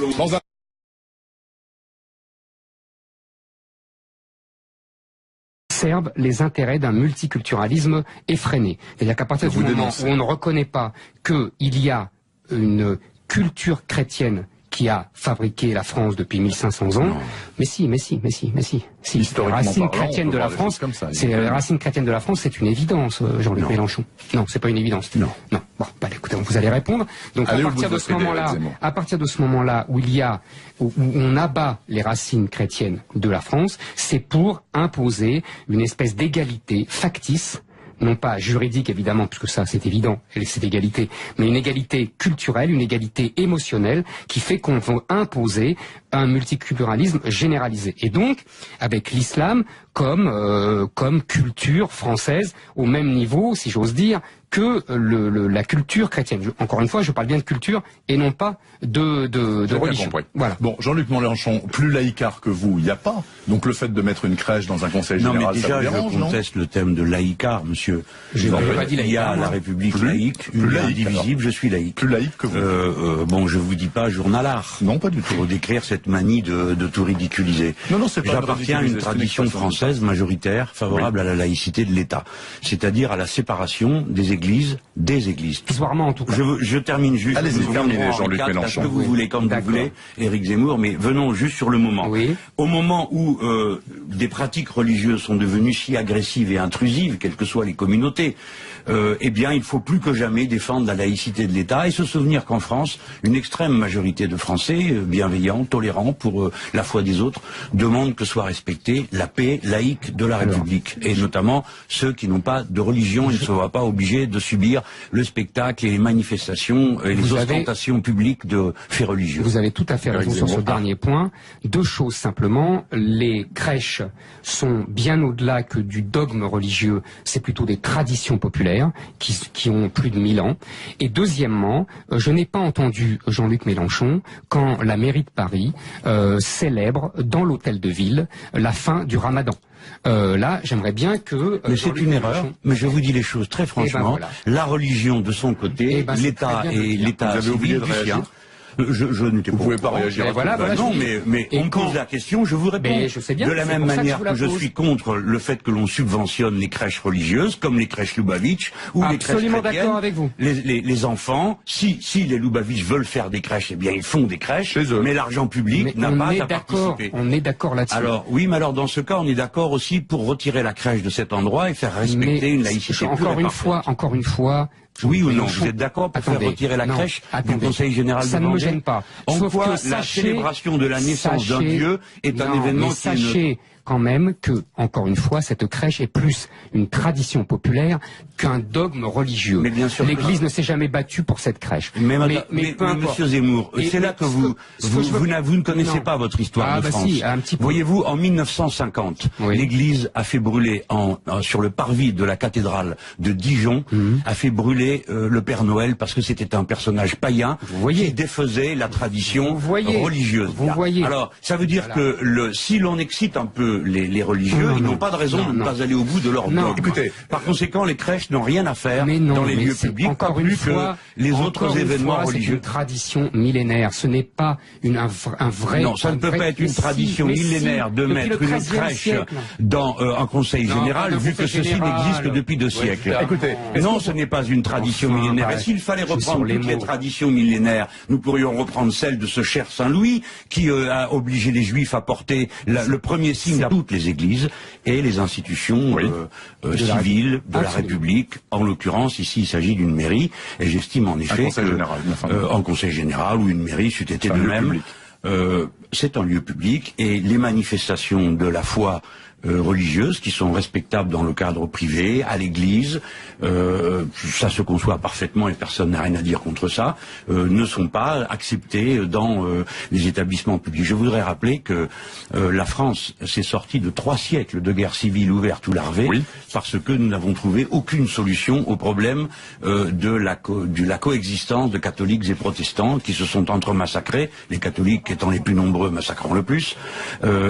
Servent les intérêts d'un multiculturalisme effréné. C'est-à-dire qu'à partir du moment où on ne reconnaît pas qu'il y a une culture chrétienne qui a fabriqué la France depuis 1500 ans. Mais si. Les racines chrétiennes de la France, c'est une évidence, Jean-Luc Mélenchon. Non, c'est pas une évidence. Non. Bon, écoutez, vous allez répondre. Donc à partir de ce moment-là, où on abat les racines chrétiennes de la France, c'est pour imposer une espèce d'égalité factice, non pas juridique évidemment, puisque ça c'est évident, cette égalité, mais une égalité culturelle, une égalité émotionnelle, qui fait qu'on va imposer un multiculturalisme généralisé. Et donc, avec l'islam comme culture française, au même niveau, si j'ose dire, que la culture chrétienne. Encore une fois, je parle bien de culture et non pas de religion. Voilà. Bon, Jean-Luc Mélenchon, plus laïcard que vous, il n'y a pas. Donc le fait de mettre une crèche dans un conseil général, non, mais déjà, ça vous dérange, je conteste le thème de laïcard, monsieur. Je n'ai pas dit laïcard. Il y a la République laïque, une indivisible, je suis laïque. Plus laïque que vous. Bon, je vous dis pas journalard. Non, pas du tout. Pour décrire cette manie de tout ridiculiser. Non, c'est pas. J'appartiens à une tradition française majoritaire favorable à la laïcité de l'État, c'est-à-dire à la séparation des églises. Provisoirement en tout cas. Je termine juste. Allez-y, terminez, Jean-Luc Mélenchon. Ce que vous voulez, comme vous voulez, Éric Zemmour, mais venons juste sur le moment. Oui. Au moment où des pratiques religieuses sont devenues si agressives et intrusives, quelles que soient les communautés, eh bien, il faut plus que jamais défendre la laïcité de l'État et se souvenir qu'en France, une extrême majorité de Français, bienveillants, tolérants pour la foi des autres, demandent que soit respectée la paix, laïques de la République, et notamment ceux qui n'ont pas de religion. Ils ne seront pas obligés de subir le spectacle et les manifestations et les ostentations publiques de faits religieux. Vous avez tout à fait raison sur ce dernier point. Deux choses simplement. Les crèches sont bien au-delà que du dogme religieux. C'est plutôt des traditions populaires qui ont plus de 1000 ans. Et deuxièmement, je n'ai pas entendu Jean-Luc Mélenchon quand la mairie de Paris célèbre dans l'hôtel de ville la fin du Ramadan. Là, j'aimerais bien que... mais c'est une erreur, mais je vous dis les choses très franchement. La religion de son côté, l'État et l'État civil du sien. Je n'étais pas. Vous pouvez pas réagir. Non, mais on me pose la question, je vous réponds. Je sais bien, de la même manière que je suis contre le fait que l'on subventionne les crèches religieuses, comme les crèches Lubavitch ou les crèches chrétiennes. Absolument d'accord avec vous. Les enfants, si les Lubavitch veulent faire des crèches, eh bien ils font des crèches, mais l'argent public n'a pas à participer. On est d'accord là-dessus. Alors oui, mais alors dans ce cas, on est d'accord aussi pour retirer la crèche de cet endroit et faire respecter une laïcité. Encore une fois. Oui ou non, vous êtes d'accord pour faire retirer la crèche du Conseil général de Vendée? Ça ne me gêne pas. En quoi la célébration de la naissance d'un Dieu est un événement qui quand même que, encore une fois, cette crèche est plus une tradition populaire qu'un dogme religieux. L'Église ne s'est jamais battue pour cette crèche. Mais Monsieur Zemmour, c'est là que vous ne connaissez pas votre histoire de France. Si, un petit peu. Voyez-vous, en 1950, l'Église a fait brûler sur le parvis de la cathédrale de Dijon, a fait brûler le Père Noël parce que c'était un personnage païen qui défaisait la tradition religieuse. Alors, ça veut dire que si l'on excite un peu les religieux, ils n'ont pas de raison de ne pas aller au bout de leur dogme. Écoutez, par conséquent, les crèches n'ont rien à faire dans les lieux publics, pas plus que les autres événements religieux. C'est une tradition millénaire, ce n'est pas un vrai... Non, ça ne peut pas être une tradition millénaire de mettre une crèche dans un conseil général, vu que ceci n'existe que depuis 2 siècles. Écoutez, non, ce n'est pas une tradition millénaire. Et s'il fallait reprendre toutes les traditions millénaires, nous pourrions reprendre celle de ce cher Saint-Louis, qui a obligé les Juifs à porter le premier signe à toutes les églises et les institutions civiles de la République. En l'occurrence, ici, il s'agit d'une mairie, et j'estime en effet un conseil général ou une mairie, c'eût été de même. C'est un lieu public, et les manifestations de la foi religieuses qui sont respectables dans le cadre privé, à l'église, ça se conçoit parfaitement et personne n'a rien à dire contre ça, ne sont pas acceptées dans les établissements publics. Je voudrais rappeler que la France s'est sortie de 3 siècles de guerre civile ouverte ou larvée parce que nous n'avons trouvé aucune solution au problème de la coexistence de catholiques et protestants qui se sont entre-massacrés, les catholiques étant les plus nombreux massacrant le plus,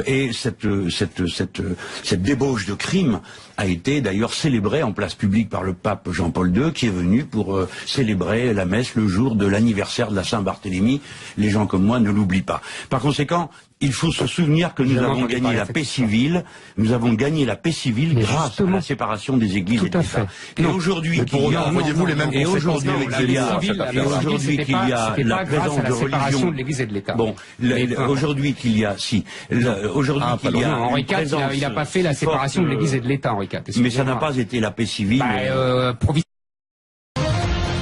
et cette débauche de crime a été d'ailleurs célébrée en place publique par le pape Jean-Paul II, qui est venu pour célébrer la messe le jour de l'anniversaire de la Saint-Barthélemy. Les gens comme moi ne l'oublient pas. Par conséquent, il faut se souvenir que nous avons gagné la paix civile. Nous avons gagné la paix civile grâce à la séparation des églises et de l'État. Et aujourd'hui qu'il y a, voyez-vous les mêmes conséquences aujourd'hui qu'il y a la présence de religion de l'Église et de l'État. Bon, aujourd'hui qu'il y a, aujourd'hui qu'il y a Henri IV, il n'a pas fait la séparation de l'Église et de l'État, Henri IV. Mais ça n'a pas été la paix civile.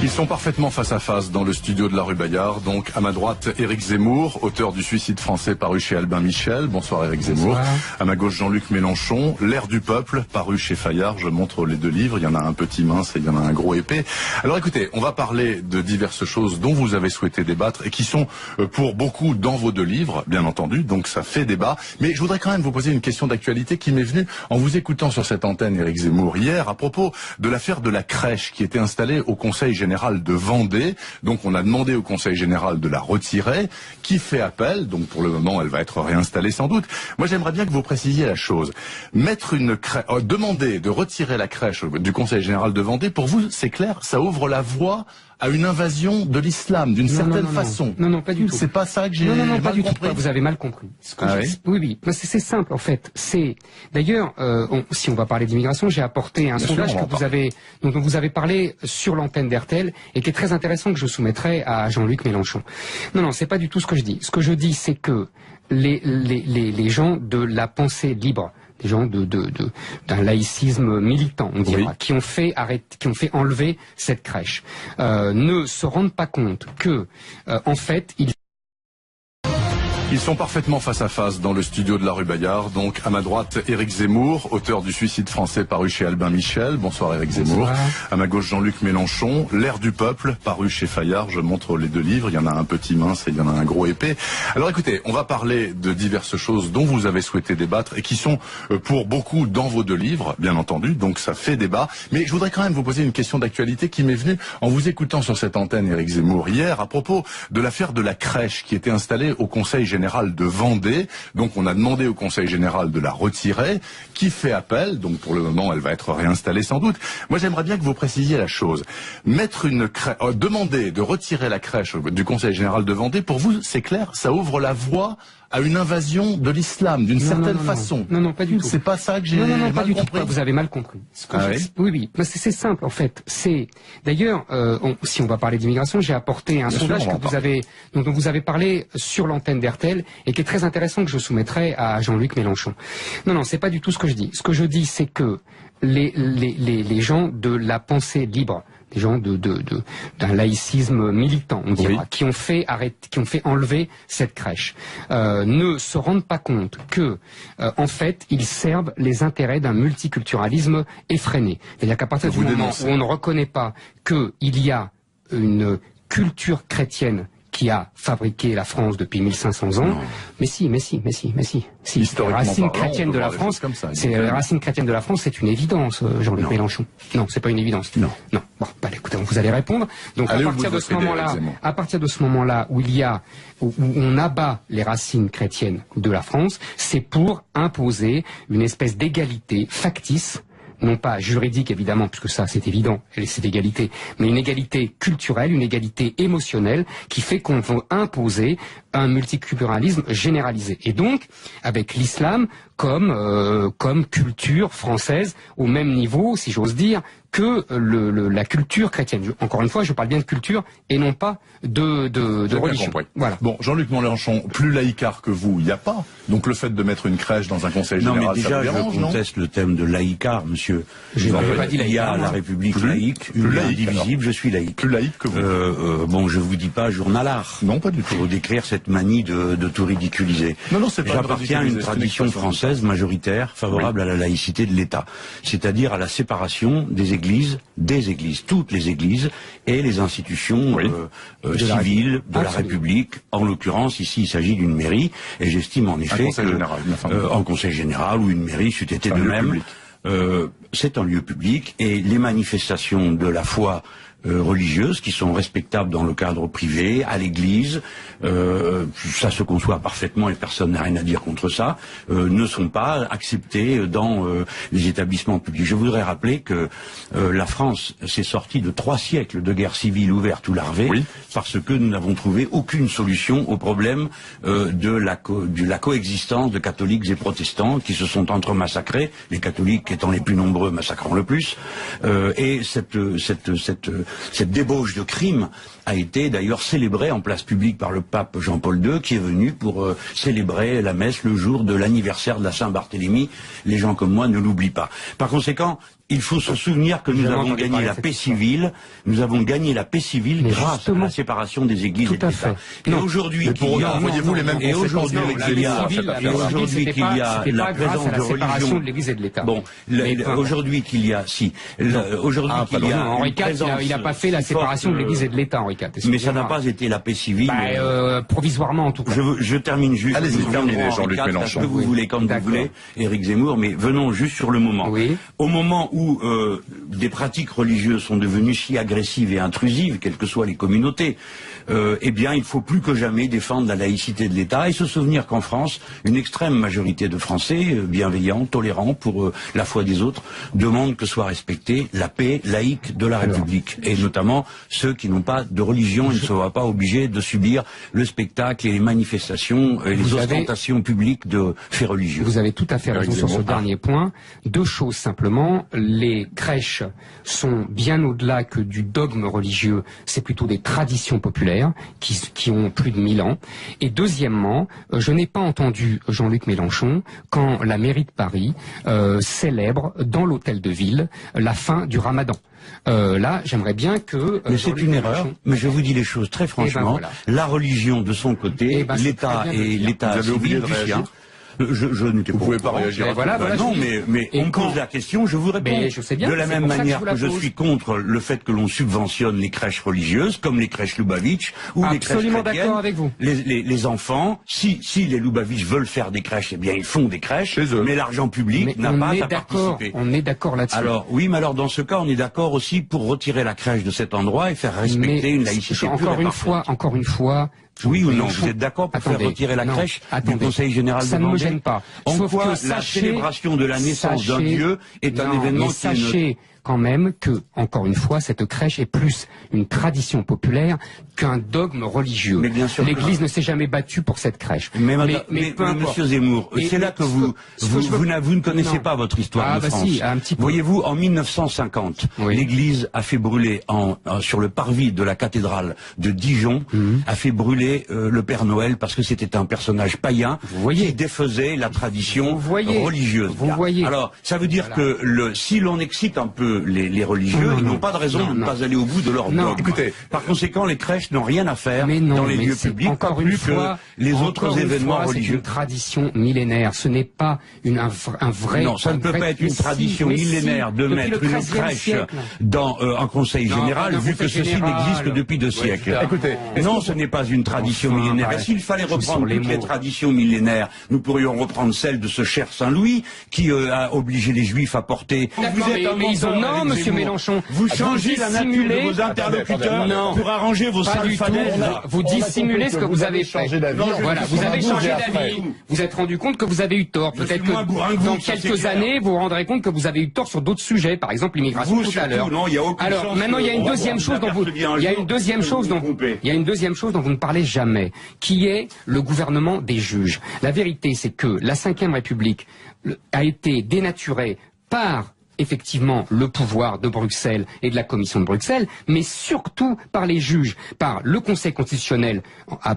Ils sont parfaitement face à face dans le studio de la rue Bayard. Donc, à ma droite, Éric Zemmour, auteur du Suicide français paru chez Albin Michel. Bonsoir Éric Zemmour. Bonsoir. À ma gauche, Jean-Luc Mélenchon, L'air du peuple, paru chez Fayard. Je montre les 2 livres. Il y en a un petit mince et il y en a un gros épais. Alors écoutez, on va parler de diverses choses dont vous avez souhaité débattre et qui sont pour beaucoup dans vos 2 livres, bien entendu. Donc ça fait débat. Mais je voudrais quand même vous poser une question d'actualité qui m'est venue en vous écoutant sur cette antenne, Éric Zemmour, hier, à propos de l'affaire de la crèche qui était installée au Conseil général de Vendée. Donc on a demandé au Conseil général de la retirer, qui fait appel. Donc pour le moment, elle va être réinstallée sans doute. Moi, j'aimerais bien que vous précisiez la chose. Demander de retirer la crèche du Conseil général de Vendée, pour vous, c'est clair, ça ouvre la voie à une invasion de l'islam, d'une certaine façon. Non, pas du tout. C'est pas ça que j'ai pas du tout. Vous avez mal compris. Oui. C'est simple, en fait. D'ailleurs, si on va parler d'immigration, j'ai apporté un sondage dont vous avez parlé sur l'antenne d'RTL et qui est très intéressant, que je soumettrai à Jean-Luc Mélenchon. Non, c'est pas du tout ce que je dis. Ce que je dis, c'est que les gens de la pensée libre, des gens d'un laïcisme militant, on dira, qui ont fait enlever cette crèche, ne se rendent pas compte que, en fait, Ils sont parfaitement face à face dans le studio de la rue Bayard. Donc à ma droite, Éric Zemmour, auteur du Suicide français paru chez Albin Michel. Bonsoir Éric Zemmour. Bonsoir. À ma gauche, Jean-Luc Mélenchon, L'Air du peuple, paru chez Fayard. Je montre les deux livres. Il y en a un petit mince et il y en a un gros épais. Alors écoutez, on va parler de diverses choses dont vous avez souhaité débattre et qui sont pour beaucoup dans vos deux livres, bien entendu. Donc ça fait débat. Mais je voudrais quand même vous poser une question d'actualité qui m'est venue en vous écoutant sur cette antenne, Éric Zemmour, hier à propos de l'affaire de la crèche qui était installée au Conseil général de Vendée. Donc on a demandé au Conseil général de la retirer, qui fait appel. Donc pour le moment, elle va être réinstallée sans doute. Moi, j'aimerais bien que vous précisiez la chose. Mettre une crèche, demander de retirer la crèche du Conseil général de Vendée, pour vous, c'est clair, ça ouvre la voie à une invasion de l'islam, d'une certaine façon. Non, pas du tout. C'est pas ça que j'ai mal compris. Tout. Vous avez mal compris. Oui. C'est simple, en fait. D'ailleurs, si on va parler d'immigration, j'ai apporté un sondage dont vous avez parlé sur l'antenne d'RTL et qui est très intéressant, que je soumettrai à Jean-Luc Mélenchon. Non, c'est pas du tout ce que je dis. Ce que je dis, c'est que les gens de la pensée libre, des gens d'un laïcisme militant, on dira, qui ont fait enlever cette crèche, ne se rendent pas compte que, en fait, ils servent les intérêts d'un multiculturalisme effréné. C'est-à-dire qu'à partir du moment où on ne reconnaît pas qu'il y a une culture chrétienne qui a fabriqué la France depuis 1500 ans. Non. Mais si. La racine chrétienne de la France, la racine chrétienne de la France, c'est une évidence, Jean-Luc Mélenchon. Non, c'est pas une évidence. Non. Bon, écoutez, vous allez répondre. Donc, à partir de ce moment-là, où on abat les racines chrétiennes de la France, c'est pour imposer une espèce d'égalité factice, non pas juridique évidemment, puisque ça c'est évident, c'est l'égalité, mais une égalité culturelle, une égalité émotionnelle qui fait qu'on veut imposer un multiculturalisme généralisé. Et donc, avec l'islam comme culture française au même niveau, si j'ose dire, que la culture chrétienne. Encore une fois, je parle bien de culture et non pas de religion. Voilà. Bon, Jean-Luc Mélenchon, plus laïcard que vous, il n'y a pas. Donc le fait de mettre une crèche dans un conseil général, non, mais déjà, ça vous dérange, je conteste le thème de laïcard, monsieur. Je n'avais pas dit laïcard. Il y a la République laïque, une indivisible, je suis laïque. Plus laïque que vous. Bon, je vous dis pas journalard. Non, pas du tout. Pour décrire cette manie de tout ridiculiser. Non, c'est pas. J'appartiens à une tradition française majoritaire favorable à la laïcité de l'État. C'est-à-dire à la séparation des églises, toutes les églises et les institutions civiles de la République. En l'occurrence, ici, il s'agit d'une mairie, et j'estime en effet en conseil général ou une mairie, c'eût été de même. C'est un lieu public, et les manifestations de la foi religieuses qui sont respectables dans le cadre privé, à l'église, ça se conçoit parfaitement et personne n'a rien à dire contre ça, ne sont pas acceptées dans les établissements publics. Je voudrais rappeler que la France s'est sortie de 3 siècles de guerre civile ouverte ou larvée parce que nous n'avons trouvé aucune solution au problème de la coexistence de catholiques et protestants qui se sont entre-massacrés, les catholiques étant les plus nombreux massacrant le plus, et cette débauche de crime a été d'ailleurs célébrée en place publique par le pape Jean-Paul II, qui est venu pour célébrer la messe le jour de l'anniversaire de la Saint-Barthélemy. Les gens comme moi ne l'oublient pas. Par conséquent, il faut se souvenir que nous avons gagné la paix civile. Nous avons gagné la paix civile grâce à la séparation des églises et de l'État. Et aujourd'hui qu'il y a, voyez-vous les mêmes aujourd'hui qu'il y a la présence de religion de l'Église et de l'État. Bon, aujourd'hui qu'il y a, aujourd'hui qu'il y a, Henri IV, il n'a pas fait la séparation de l'Église et de l'État, Henri IV. Mais ça n'a pas été la paix civile. Provisoirement en tout cas. Je termine juste. Allez-y, terminez, Jean-Luc Mélenchon. Que vous voulez, comme vous voulez, Éric Zemmour, mais venons juste sur le moment. Au moment où des pratiques religieuses sont devenues si agressives et intrusives, quelles que soient les communautés, eh bien, il faut plus que jamais défendre la laïcité de l'État et se souvenir qu'en France, une extrême majorité de Français, bienveillants, tolérants pour la foi des autres, demandent que soit respectée la paix laïque de la République. Et notamment ceux qui n'ont pas de religion et ne soient pas obligés de subir le spectacle et les manifestations et les ostentations publiques de faits religieux. Vous avez tout à fait raison sur ce dernier point. 2 choses simplement. les crèches sont bien au-delà que du dogme religieux, c'est plutôt des traditions populaires qui ont plus de 1000 ans. Et deuxièmement, je n'ai pas entendu Jean-Luc Mélenchon quand la mairie de Paris célèbre dans l'hôtel de ville la fin du Ramadan. Là, j'aimerais bien que... mais c'est une erreur, mais je vous dis les choses très franchement. Voilà. La religion de son côté, l'État et l'État civil du sien. Je ne pouvez pas réagir. Non, mais on me pose la question, je vous réponds. Je sais bien, de la même manière que je suis contre le fait que l'on subventionne les crèches religieuses, comme les crèches Lubavitch ou les crèches chrétiennes. Absolument d'accord avec vous. Les enfants, si les Lubavitch veulent faire des crèches, eh bien ils font des crèches, chez eux. Mais l'argent public n'a pas à participer. On est d'accord là-dessus. Alors oui, mais alors dans ce cas, on est d'accord aussi pour retirer la crèche de cet endroit et faire respecter une laïcité. Encore une fois. Oui ou non, vous êtes d'accord pour faire retirer la crèche du Conseil général de Vendée? Ça ne me gêne pas. En quoi la célébration de la naissance d'un Dieu est un événement qui sachez quand même que, encore une fois, cette crèche est plus une tradition populaire qu'un dogme religieux. L'Église ne s'est jamais battue pour cette crèche. Mais Monsieur Zemmour, c'est là que vous ne connaissez pas votre histoire de France. Si, un petit peu. Voyez-vous, en 1950, l'Église a fait brûler sur le parvis de la cathédrale de Dijon, a fait brûler le Père Noël parce que c'était un personnage païen qui défaisait la tradition religieuse. Alors, ça veut dire que si l'on excite un peu les religieux, ils n'ont pas de raison de ne pas aller au bout de leur dogme. Écoutez, par conséquent, les crèches n'ont rien à faire dans les lieux publics, pas plus que les autres événements religieux. C'est une tradition millénaire, ce n'est pas un vrai... Non, ça ne peut pas être une tradition millénaire de mettre une crèche dans un conseil général, vu que ceci n'existe que depuis 2 siècles. Écoutez, non, ce n'est pas une tradition millénaire. Et s'il fallait reprendre toutes les traditions millénaires, nous pourrions reprendre celle de ce cher Saint-Louis, qui a obligé les Juifs à porter... Non, Monsieur Mélenchon, vous changez la nature de vos interlocuteurs pour arranger vos salfadaises. Vous dissimulez ce que vous avez fait. Voilà, vous avez changé d'avis. Vous êtes rendu compte que vous avez eu tort. Peut-être que dans quelques années, vous vous rendrez compte que vous avez eu tort sur d'autres sujets, par exemple l'immigration tout à l'heure. Alors maintenant, il y a une deuxième chose dont vous ne parlez jamais, qui est le gouvernement des juges. La vérité, c'est que la Ve République a été dénaturée par effectivement le pouvoir de Bruxelles et de la Commission de Bruxelles, mais surtout par les juges, par le Conseil constitutionnel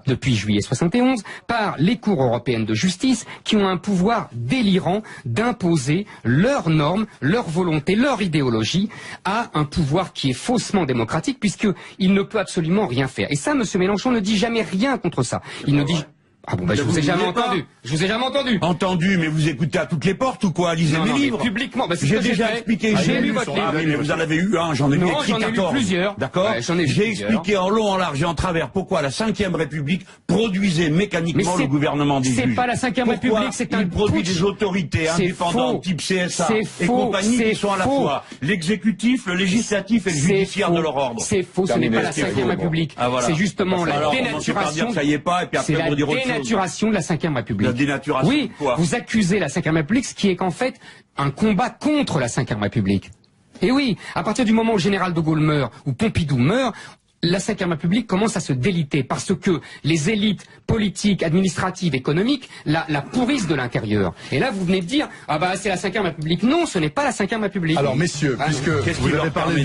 depuis juillet 71, par les cours européennes de justice, qui ont un pouvoir délirant d'imposer leurs normes, leur volonté, leur idéologie à un pouvoir qui est faussement démocratique, puisqu'il ne peut absolument rien faire. Et ça, M. Mélenchon ne dit jamais rien contre ça. Il ne dit... Ah bon, je vous ai jamais entendu. Je vous ai jamais entendu. Entendu, mais vous écoutez à toutes les portes ou quoi? Lisez mes livres. Publiquement, j'ai déjà expliqué. J'ai lu votre livre. Mais vous en avez eu un, j'en ai lu 14. J'en ai lu plusieurs. D'accord. J'ai expliqué en long, en large et en travers pourquoi la Ve République produisait mécaniquement le gouvernement des juges. C'est pas la Ve République, c'est un produit des autorités indépendantes type CSA et compagnie qui sont à la fois l'exécutif, le législatif et le judiciaire de leur ordre. C'est faux, ce n'est pas la Ve République. C'est justement la dénaturation. Ça y est pas, et puis après vous dire autre chose. Dénaturation de la Ve République. La dénaturation. Oui, vous accusez la Ve République, ce qui est qu'en fait un combat contre la Ve République. Et oui, à partir du moment où le général de Gaulle meurt, ou Pompidou meurt, la Ve République commence à se déliter parce que les élites politiques, administratives, économiques la pourrissent de l'intérieur. Et là, vous venez de dire, ah bah c'est la Ve République. Non, ce n'est pas la Ve République. Alors messieurs, puisque vous avez parlé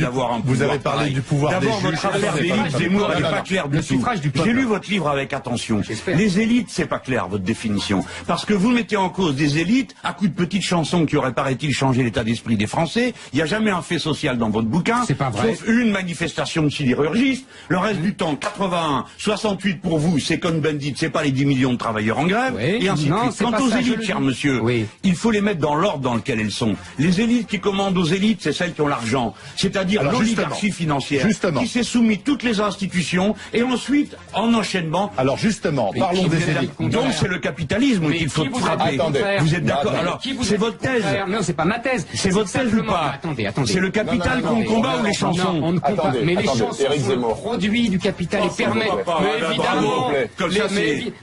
du pouvoir des juges... D'abord, votre affaire d'élite, Zemmour, elle n'est pas claire du tout. J'ai lu votre livre avec attention. Les élites, c'est pas clair, votre définition. Parce que vous mettez en cause des élites à coups de petites chansons qui auraient, paraît-il, changé l'état d'esprit des Français. Il n'y a jamais un fait social dans votre bouquin. C'est pas vrai. Sauf une manifestation de sidérurgistes. Le reste du temps, 81, 68 pour vous, c'est Cohn-Bendit, c'est pas les 10 millions de travailleurs en grève, et ainsi de suite. Quant aux élites, cher monsieur, il faut les mettre dans l'ordre dans lequel elles sont. Les élites qui commandent aux élites, c'est celles qui ont l'argent, c'est-à-dire l'oligarchie financière, qui s'est soumise toutes les institutions, et ensuite, en enchaînement... Alors justement, parlons des élites. Donc c'est le capitalisme qu'il faut frapper. Vous êtes d'accord? Alors, c'est votre thèse. Non, c'est pas ma thèse. C'est votre thèse ou pas? Attendez. C'est le capital qu'on combat ou les chansons? On ne combat, mais les chansons... produit du capital et permet... Mais évidemment...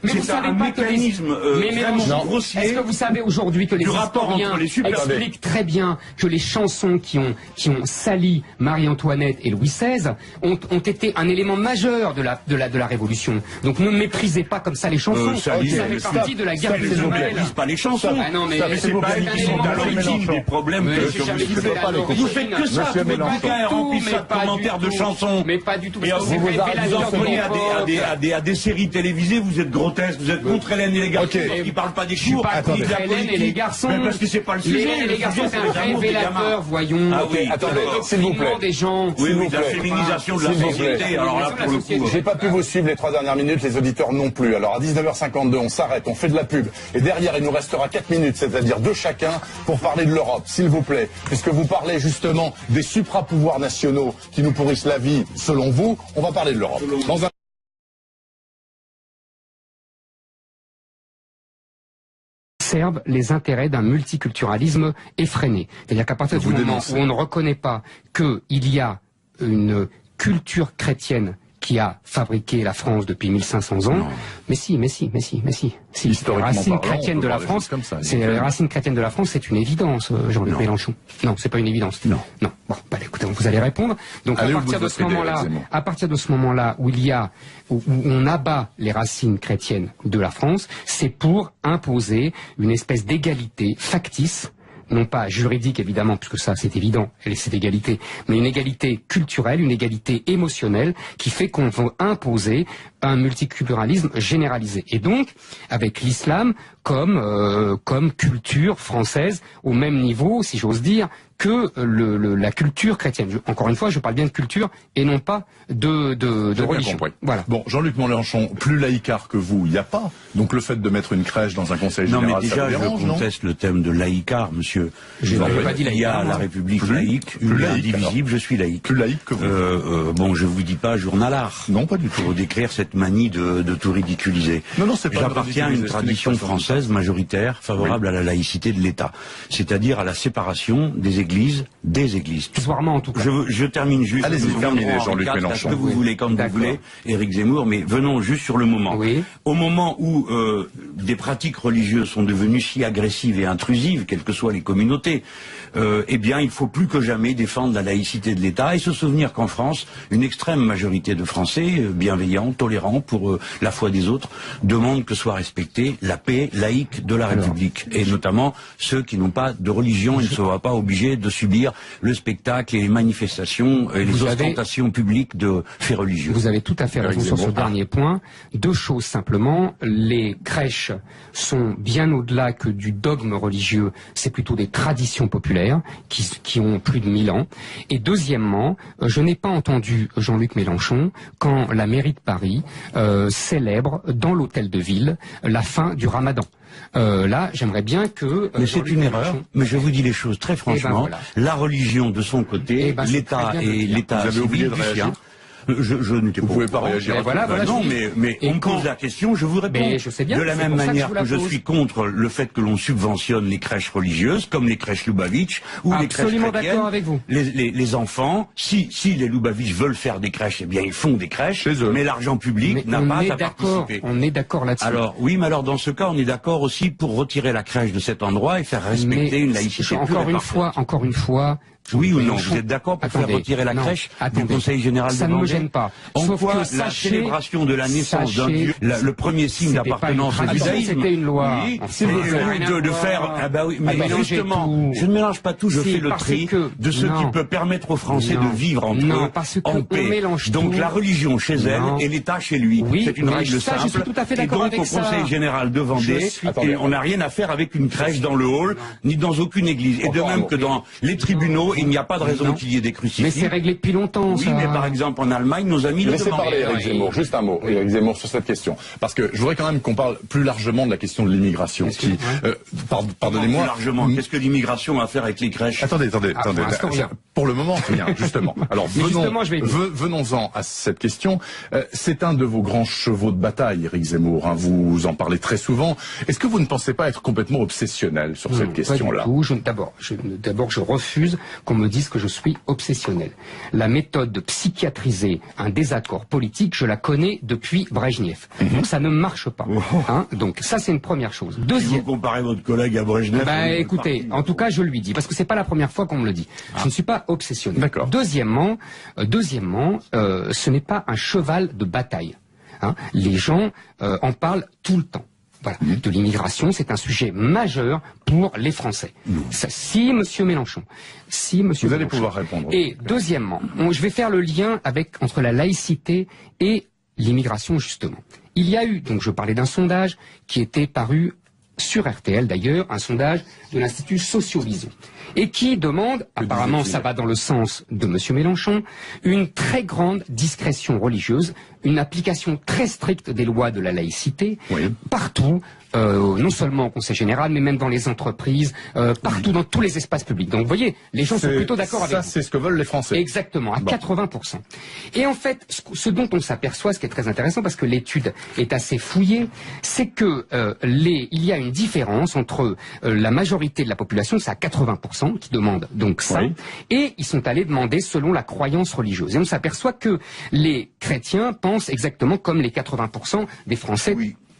Mais vous savez pas que est-ce que vous savez aujourd'hui que les historiens expliquent très bien que les chansons qui ont sali Marie-Antoinette et Louis XVI ont été un élément majeur de la Révolution. Donc ne méprisez pas comme ça les chansons. Ça fait partie de la guerre du ne méprise pas les chansons. C'est pas elles qui sont à l'origine des problèmes que vous faites que ça. Votre bouquin est rempli de commentaires de chansons. Mais pas du tout. Et vous en prenez à des séries télévisées, vous êtes grotesque, vous êtes contre Hélène et les garçons, qui ne parlent pas des cours, ni de la politique. Et les garçons, parce que c'est pas le sujet. Hélène et les garçons, c'est un révélateur, voyons. Ah oui, attendez, s'il vous plaît. Des gens. Oui, la féminisation de la société. Alors là, pour le coup, j'ai pas pu vous suivre les 3 dernières minutes, les auditeurs non plus. Alors à 19h52, on s'arrête, on fait de la pub. Et derrière, il nous restera 4 minutes, c'est-à-dire 2 chacun, pour parler de l'Europe, s'il vous plaît. Puisque vous parlez justement des supra-pouvoirs nationaux qui nous pourrissent la vie, selon vous, on va parler de l'Europe. Servent les intérêts d'un multiculturalisme effréné. C'est-à-dire qu'à partir du moment où on ne reconnaît pas qu'il y a une culture chrétienne qui a fabriqué la France depuis 1500 ans. Non. Mais si. Les racines chrétiennes de la France, les racines chrétiennes de la France, c'est une évidence, Jean-Luc Mélenchon. Non, c'est pas une évidence. Non. Bon, écoutez, vous allez répondre. Donc à partir de ce moment-là, où on abat les racines chrétiennes de la France, c'est pour imposer une espèce d'égalité factice, non pas juridique évidemment, puisque ça c'est évident, c'est égalité, mais une égalité culturelle, une égalité émotionnelle qui fait qu'on va imposer un multiculturalisme généralisé. Et donc, avec l'islam comme culture française au même niveau, si j'ose dire, que la culture chrétienne. Encore une fois, je parle bien de culture et non pas de religion. Voilà. Bon, Jean-Luc Mélenchon, plus laïcard que vous, il n'y a pas. Donc le fait de mettre une crèche dans un conseil général, non, mais déjà, ça vous dérange, je conteste le thème de laïcard, monsieur. Je n'avais pas dit laïcard. Il y a la République laïque, une indivisible, je suis laïque. Plus laïque que vous. Bon, je vous dis pas journalard. Non, pas du tout. Pour décrire cette manie de tout ridiculiser. Non, c'est pas. J'appartiens à une tradition française majoritaire favorable à la laïcité de l'État, c'est-à-dire à la séparation des églises. Accessoirement, en tout cas. Je termine juste. Allez-y, terminez, Jean-Luc Mélenchon. Que vous voulez, quand vous voulez, Éric Zemmour, mais venons juste sur le moment. Oui. Au moment où des pratiques religieuses sont devenues si agressives et intrusives, quelles que soient les communautés, eh bien, il faut plus que jamais défendre la laïcité de l'État et se souvenir qu'en France, une extrême majorité de Français, bienveillants, tolérants pour la foi des autres, demandent que soit respectée la paix laïque de la République. Et notamment ceux qui n'ont pas de religion et ne sont pas obligés de subir le spectacle et les manifestations et les ostentations publiques de faits religieux. Vous avez tout à fait raison sur ce dernier point. 2 choses simplement. Les crèches sont bien au-delà que du dogme religieux. C'est plutôt des traditions populaires qui ont plus de 1000 ans. Et deuxièmement, je n'ai pas entendu Jean-Luc Mélenchon quand la mairie de Paris célèbre dans l'hôtel de ville la fin du Ramadan. Là, j'aimerais bien que... mais c'est une erreur, mais je vous dis les choses très franchement. La religion de son côté, l'État et l'État... Vous avez oublié de réagir. Je n'étais pas... Vous pouvez pas réagir. Non, mais on me pose la question, je vous réponds. Je sais bien, de la même manière que je suis contre le fait que l'on subventionne les crèches religieuses, comme les crèches Lubavitch, ou les crèches chrétiennes. Absolument d'accord avec vous. Les enfants, si les Lubavitch veulent faire des crèches, eh bien ils font des crèches, mais l'argent public n'a pas à participer. On est d'accord là-dessus. Alors, oui, mais alors dans ce cas, on est d'accord aussi pour retirer la crèche de cet endroit et faire respecter une laïcité. Encore une fois, oui ou non, vous êtes d'accord pour faire retirer la crèche du Conseil général de Vendée? Ça ne me gêne pas. En quoi la célébration de la naissance d'un Dieu, le premier signe d'appartenance au judaïsme, c'était une loi. Oui, de faire, mais justement, je ne mélange pas tout, je fais le tri de ce qui peut permettre aux Français de vivre entre eux en paix. Donc la religion chez elle et l'État chez lui. C'est une règle simple. Et donc au Conseil général de Vendée, on n'a rien à faire avec une crèche dans le hall, ni dans aucune église. Et de même que dans les tribunaux, il n'y a pas de raison qu'il y ait des crucifix. Mais c'est réglé depuis longtemps, oui, mais par exemple, en Allemagne, nos amis le demandent. Laissez parler Éric Zemmour, juste un mot, Éric Zemmour, sur cette question. Parce que je voudrais quand même qu'on parle plus largement de la question de l'immigration. Pardonnez-moi. Plus largement, qu'est-ce que l'immigration a à faire avec les crèches? Attendez. Pour le moment, rien, justement. Alors, venons-en à cette question. C'est un de vos grands chevaux de bataille, Éric Zemmour. Hein, vous en parlez très souvent. Est-ce que vous ne pensez pas être complètement obsessionnel sur cette question-là? D'abord, je refuse qu'on me dise que je suis obsessionnel. La méthode de psychiatriser un désaccord politique, je la connais depuis Brejnev. Donc ça ne marche pas. Hein, donc ça, c'est une première chose. Si vous comparez votre collègue à Brejnev... écoutez, en tout cas, je lui dis, parce que c'est pas la première fois qu'on me le dit. Je ne suis pas obsessionnel. D'accord. Deuxièmement, ce n'est pas un cheval de bataille. Hein. Les gens en parlent tout le temps. Voilà. De l'immigration, c'est un sujet majeur pour les Français. Si Monsieur Mélenchon, vous allez pouvoir répondre. Et deuxièmement, je vais faire le lien entre la laïcité et l'immigration justement. Il y a eu, donc je parlais d'un sondage qui était paru sur RTL d'ailleurs, un sondage de l'Institut Sociovision, et qui demande, apparemment ça va dans le sens de M. Mélenchon, une très grande discrétion religieuse, une application très stricte des lois de la laïcité, partout, non seulement au Conseil Général, mais même dans les entreprises, partout dans tous les espaces publics. Donc vous voyez, les gens sont plutôt d'accord avec vous. Ça, c'est ce que veulent les Français. Exactement, à 80%. Et en fait, ce dont on s'aperçoit, ce qui est très intéressant, parce que l'étude est assez fouillée, c'est que il y a une différence entre la majorité de la population, c'est à 80%, qui demande donc ça, et ils sont allés demander selon la croyance religieuse. Et on s'aperçoit que les chrétiens pensent exactement comme les 80% des Français.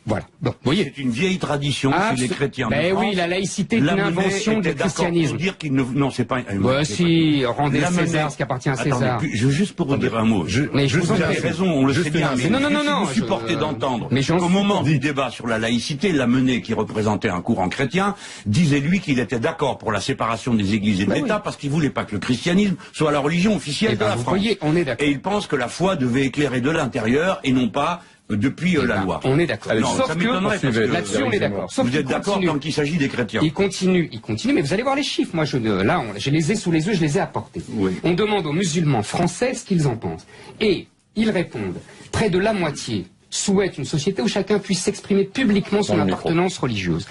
Voilà. Donc, vous voyez. C'est une vieille tradition chez les chrétiens. Ben oui, la laïcité est une invention du christianisme. Dire qu'il ne, non, c'est pas. Si, rendez à César ce qui appartient à César. Attendez, juste pour vous dire un mot. Mais je vous en prie. Raison, on le sait bien. Mais non. Vous supportez d'entendre. Qu'au moment du débat sur la laïcité, Lamennais, qui représentait un courant chrétien, disait lui qu'il était d'accord pour la séparation des églises et de l'État parce qu'il voulait pas que le christianisme soit la religion officielle de la France. Vous voyez, on est d'accord. Et il pense que la foi devait éclairer de l'intérieur et non pas depuis la loi. On est d'accord. Sauf que là-dessus on est d'accord. Vous êtes d'accord quand il s'agit des chrétiens. Il continue, mais vous allez voir les chiffres. Moi, je les ai sous les yeux, je les ai apportés. On demande aux musulmans français ce qu'ils en pensent. Et ils répondent, près de la moitié souhaite une société où chacun puisse s'exprimer publiquement son appartenance religieuse.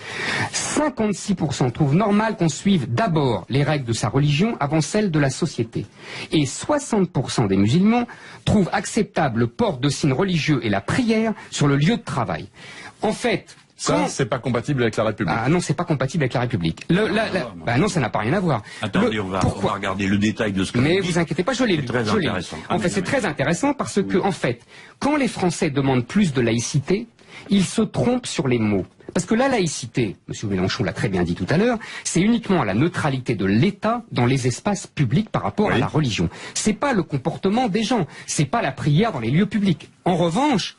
56% trouvent normal qu'on suive d'abord les règles de sa religion avant celles de la société. Et 60% des musulmans trouvent acceptable le port de signes religieux et la prière sur le lieu de travail. En fait, ça, c'est pas compatible avec la République. Ah non, c'est pas compatible avec la République. Non, ça n'a pas rien à voir. Attendez, on va regarder le détail de ce que vous dites. Mais vous inquiétez pas, je l'ai lu. C'est très intéressant. En fait, c'est très intéressant parce que, en fait, quand les Français demandent plus de laïcité, ils se trompent sur les mots. Parce que la laïcité, M. Mélenchon l'a très bien dit tout à l'heure, c'est uniquement la neutralité de l'État dans les espaces publics par rapport à la religion. C'est pas le comportement des gens, c'est pas la prière dans les lieux publics. En revanche,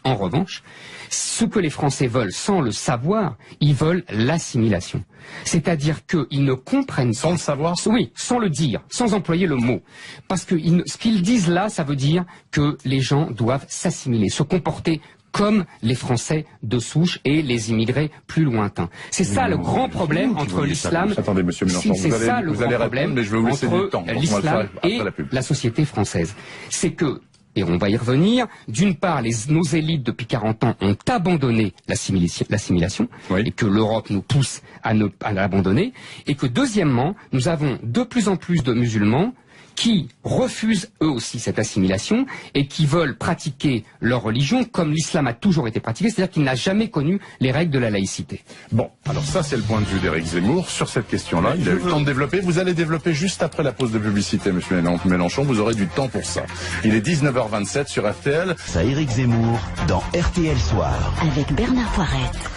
ce que les Français veulent sans le savoir, ils veulent l'assimilation. C'est-à-dire qu'ils ne comprennent pas. Sans le savoir? Oui, sans le dire, sans employer le mot. Parce que ce qu'ils disent là, ça veut dire que les gens doivent s'assimiler, se comporter comme les Français de souche et les immigrés plus lointains. C'est ça le grand problème entre l'islam. Attendez, monsieur Mélenchon, vous allez répondre, mais je vais vous laisser du temps. Entre l'islam et la société française. C'est que, et on va y revenir, d'une part, nos élites depuis 40 ans ont abandonné l'assimilation, et que l'Europe nous pousse à l'abandonner, et que deuxièmement, nous avons de plus en plus de musulmans qui refusent eux aussi cette assimilation et qui veulent pratiquer leur religion comme l'islam a toujours été pratiqué, c'est-à-dire qu'il n'a jamais connu les règles de la laïcité. Bon, alors ça c'est le point de vue d'Éric Zemmour sur cette question-là. Il a eu le temps de développer. Vous allez développer juste après la pause de publicité, monsieur Mélenchon. Vous aurez du temps pour ça. Il est 19h27 sur RTL. Ça, Éric Zemmour dans RTL Soir. Avec Bernard Poirette.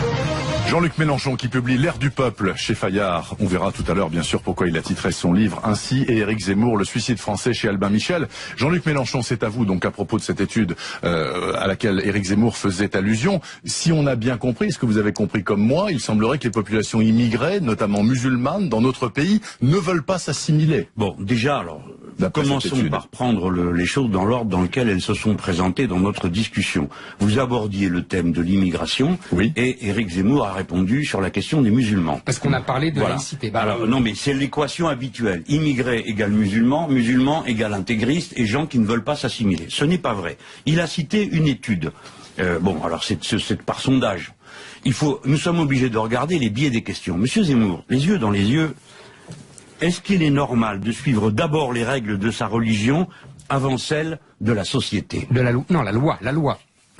Jean-Luc Mélenchon qui publie L'Air du peuple chez Fayard. On verra tout à l'heure bien sûr pourquoi il a titré son livre ainsi, et Éric Zemmour, Le suicide français chez Albin Michel. Jean-Luc Mélenchon, c'est à vous donc à propos de cette étude à laquelle Éric Zemmour faisait allusion. Si on a bien compris, ce que vous avez compris comme moi, il semblerait que les populations immigrées, notamment musulmanes, dans notre pays, ne veulent pas s'assimiler. Bon, déjà alors, commençons par prendre les choses dans l'ordre dans lequel elles se sont présentées dans notre discussion. Vous abordiez le thème de l'immigration, et Éric Zemmour a répondu sur la question des musulmans. Parce qu'on a parlé de laïcité. Alors, non, mais c'est l'équation habituelle. Immigré égale musulman, musulman égale intégriste, et gens qui ne veulent pas s'assimiler. Ce n'est pas vrai. Il a cité une étude. Alors c'est par sondage. Nous sommes obligés de regarder les biais des questions. Monsieur Zemmour, les yeux dans les yeux, Est-ce qu'il est normal de suivre d'abord les règles de sa religion avant celles de la société? Non, la loi.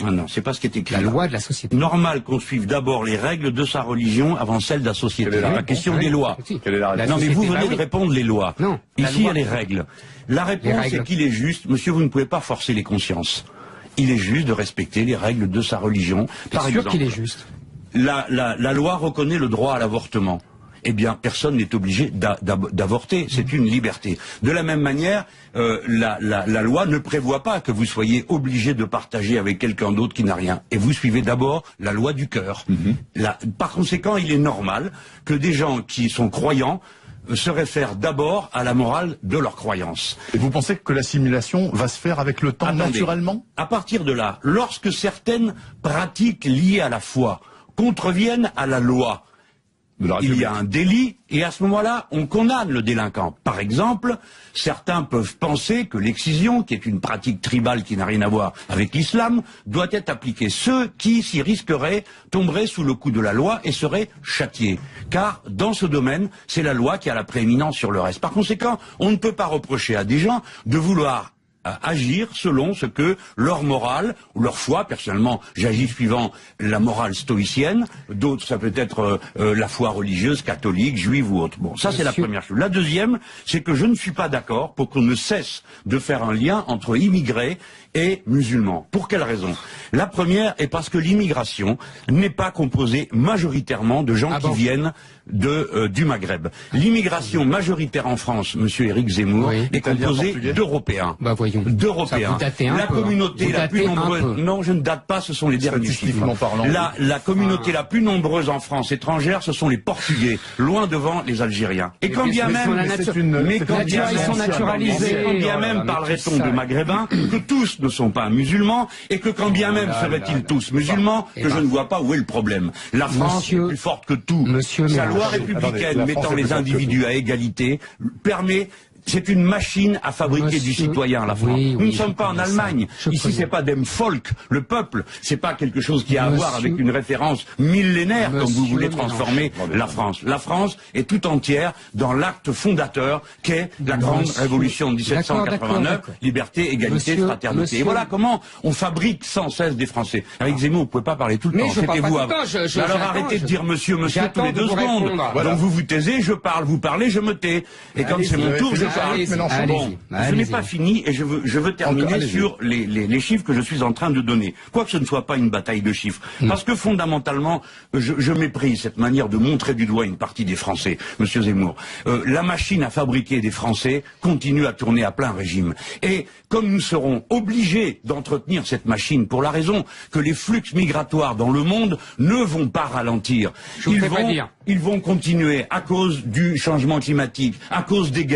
Ah non, c'est pas ce qui est écrit. La loi de la société. Normal qu'on suive d'abord les règles de sa religion avant celles de la société. Quelle est La question des lois. Quelle est la réponse? Non, mais vous venez de répondre les lois. Non. Ici, il y a les règles. La réponse est qu'il est juste, monsieur, vous ne pouvez pas forcer les consciences. Il est juste de respecter les règles de sa religion. Par exemple, qu'il est juste. La loi reconnaît le droit à l'avortement. Eh bien, personne n'est obligé d'avorter. C'est une liberté. De la même manière, la loi ne prévoit pas que vous soyez obligé de partager avec quelqu'un d'autre qui n'a rien. Et vous suivez d'abord la loi du cœur. Par conséquent, il est normal que des gens qui sont croyants se réfèrent d'abord à la morale de leur croyance. Et vous pensez que l'assimilation va se faire avec le temps naturellement? À partir de là, lorsque certaines pratiques liées à la foi contreviennent à la loi, il y a un délit, et à ce moment-là, on condamne le délinquant. Par exemple, certains peuvent penser que l'excision, qui est une pratique tribale qui n'a rien à voir avec l'islam, doit être appliquée. Ceux qui s'y risqueraient tomberaient sous le coup de la loi et seraient châtiés. Car, dans ce domaine, c'est la loi qui a la prééminence sur le reste. Par conséquent, on ne peut pas reprocher à des gens de vouloir agir selon ce que leur morale ou leur foi, personnellement j'agis suivant la morale stoïcienne, d'autres ça peut être la foi religieuse, catholique, juive ou autre. Bon, ça c'est la première chose. La deuxième, c'est que je ne suis pas d'accord pour qu'on ne cesse de faire un lien entre immigrés et musulmans. Pour quelle raison? La première est parce que l'immigration n'est pas composée majoritairement de gens qui viennent du Maghreb. L'immigration majoritaire en France, monsieur Éric Zemmour, est composée d'Européens. Bah voyons. D'Européens. La communauté la plus nombreuse. Non, je ne date pas, ce sont les derniers chiffres. La communauté la plus nombreuse en France étrangère, ce sont les Portugais, loin devant les Algériens. Et quand bien même, ils sont naturalisés. Quand bien même parlerait-on de Maghrébins, que tous ne sont pas musulmans, et que quand bien même seraient-ils tous musulmans, que je ne vois pas où est le problème. La France est plus forte que tout. Sa loi républicaine mettant les individus à égalité permet. C'est une machine à fabriquer du citoyen, la France. Nous ne sommes pas en Allemagne. Ici, c'est pas dem Volk, le peuple. C'est pas quelque chose qui a à voir avec une référence millénaire, comme vous voulez transformer la France. La France est tout entière dans l'acte fondateur qu'est la grande révolution de 1789, liberté, égalité, fraternité. Et voilà comment on fabrique sans cesse des Français. Avec Zemmour, vous ne pouvez pas parler tout le temps. C'était-vous avant. Alors arrêtez de dire monsieur tous les 2 secondes. Donc vous vous taisez, je parle, vous parlez, je me tais. Et quand c'est mon tour, je je n'ai pas fini et je veux terminer sur les chiffres que je suis en train de donner. Quoique ce ne soit pas une bataille de chiffres. Parce que fondamentalement, je méprise cette manière de montrer du doigt une partie des Français, monsieur Zemmour. La machine à fabriquer des Français continue à tourner à plein régime. Et comme nous serons obligés d'entretenir cette machine pour la raison que les flux migratoires dans le monde ne vont pas ralentir. Ils vont continuer à cause du changement climatique, à cause des guerres.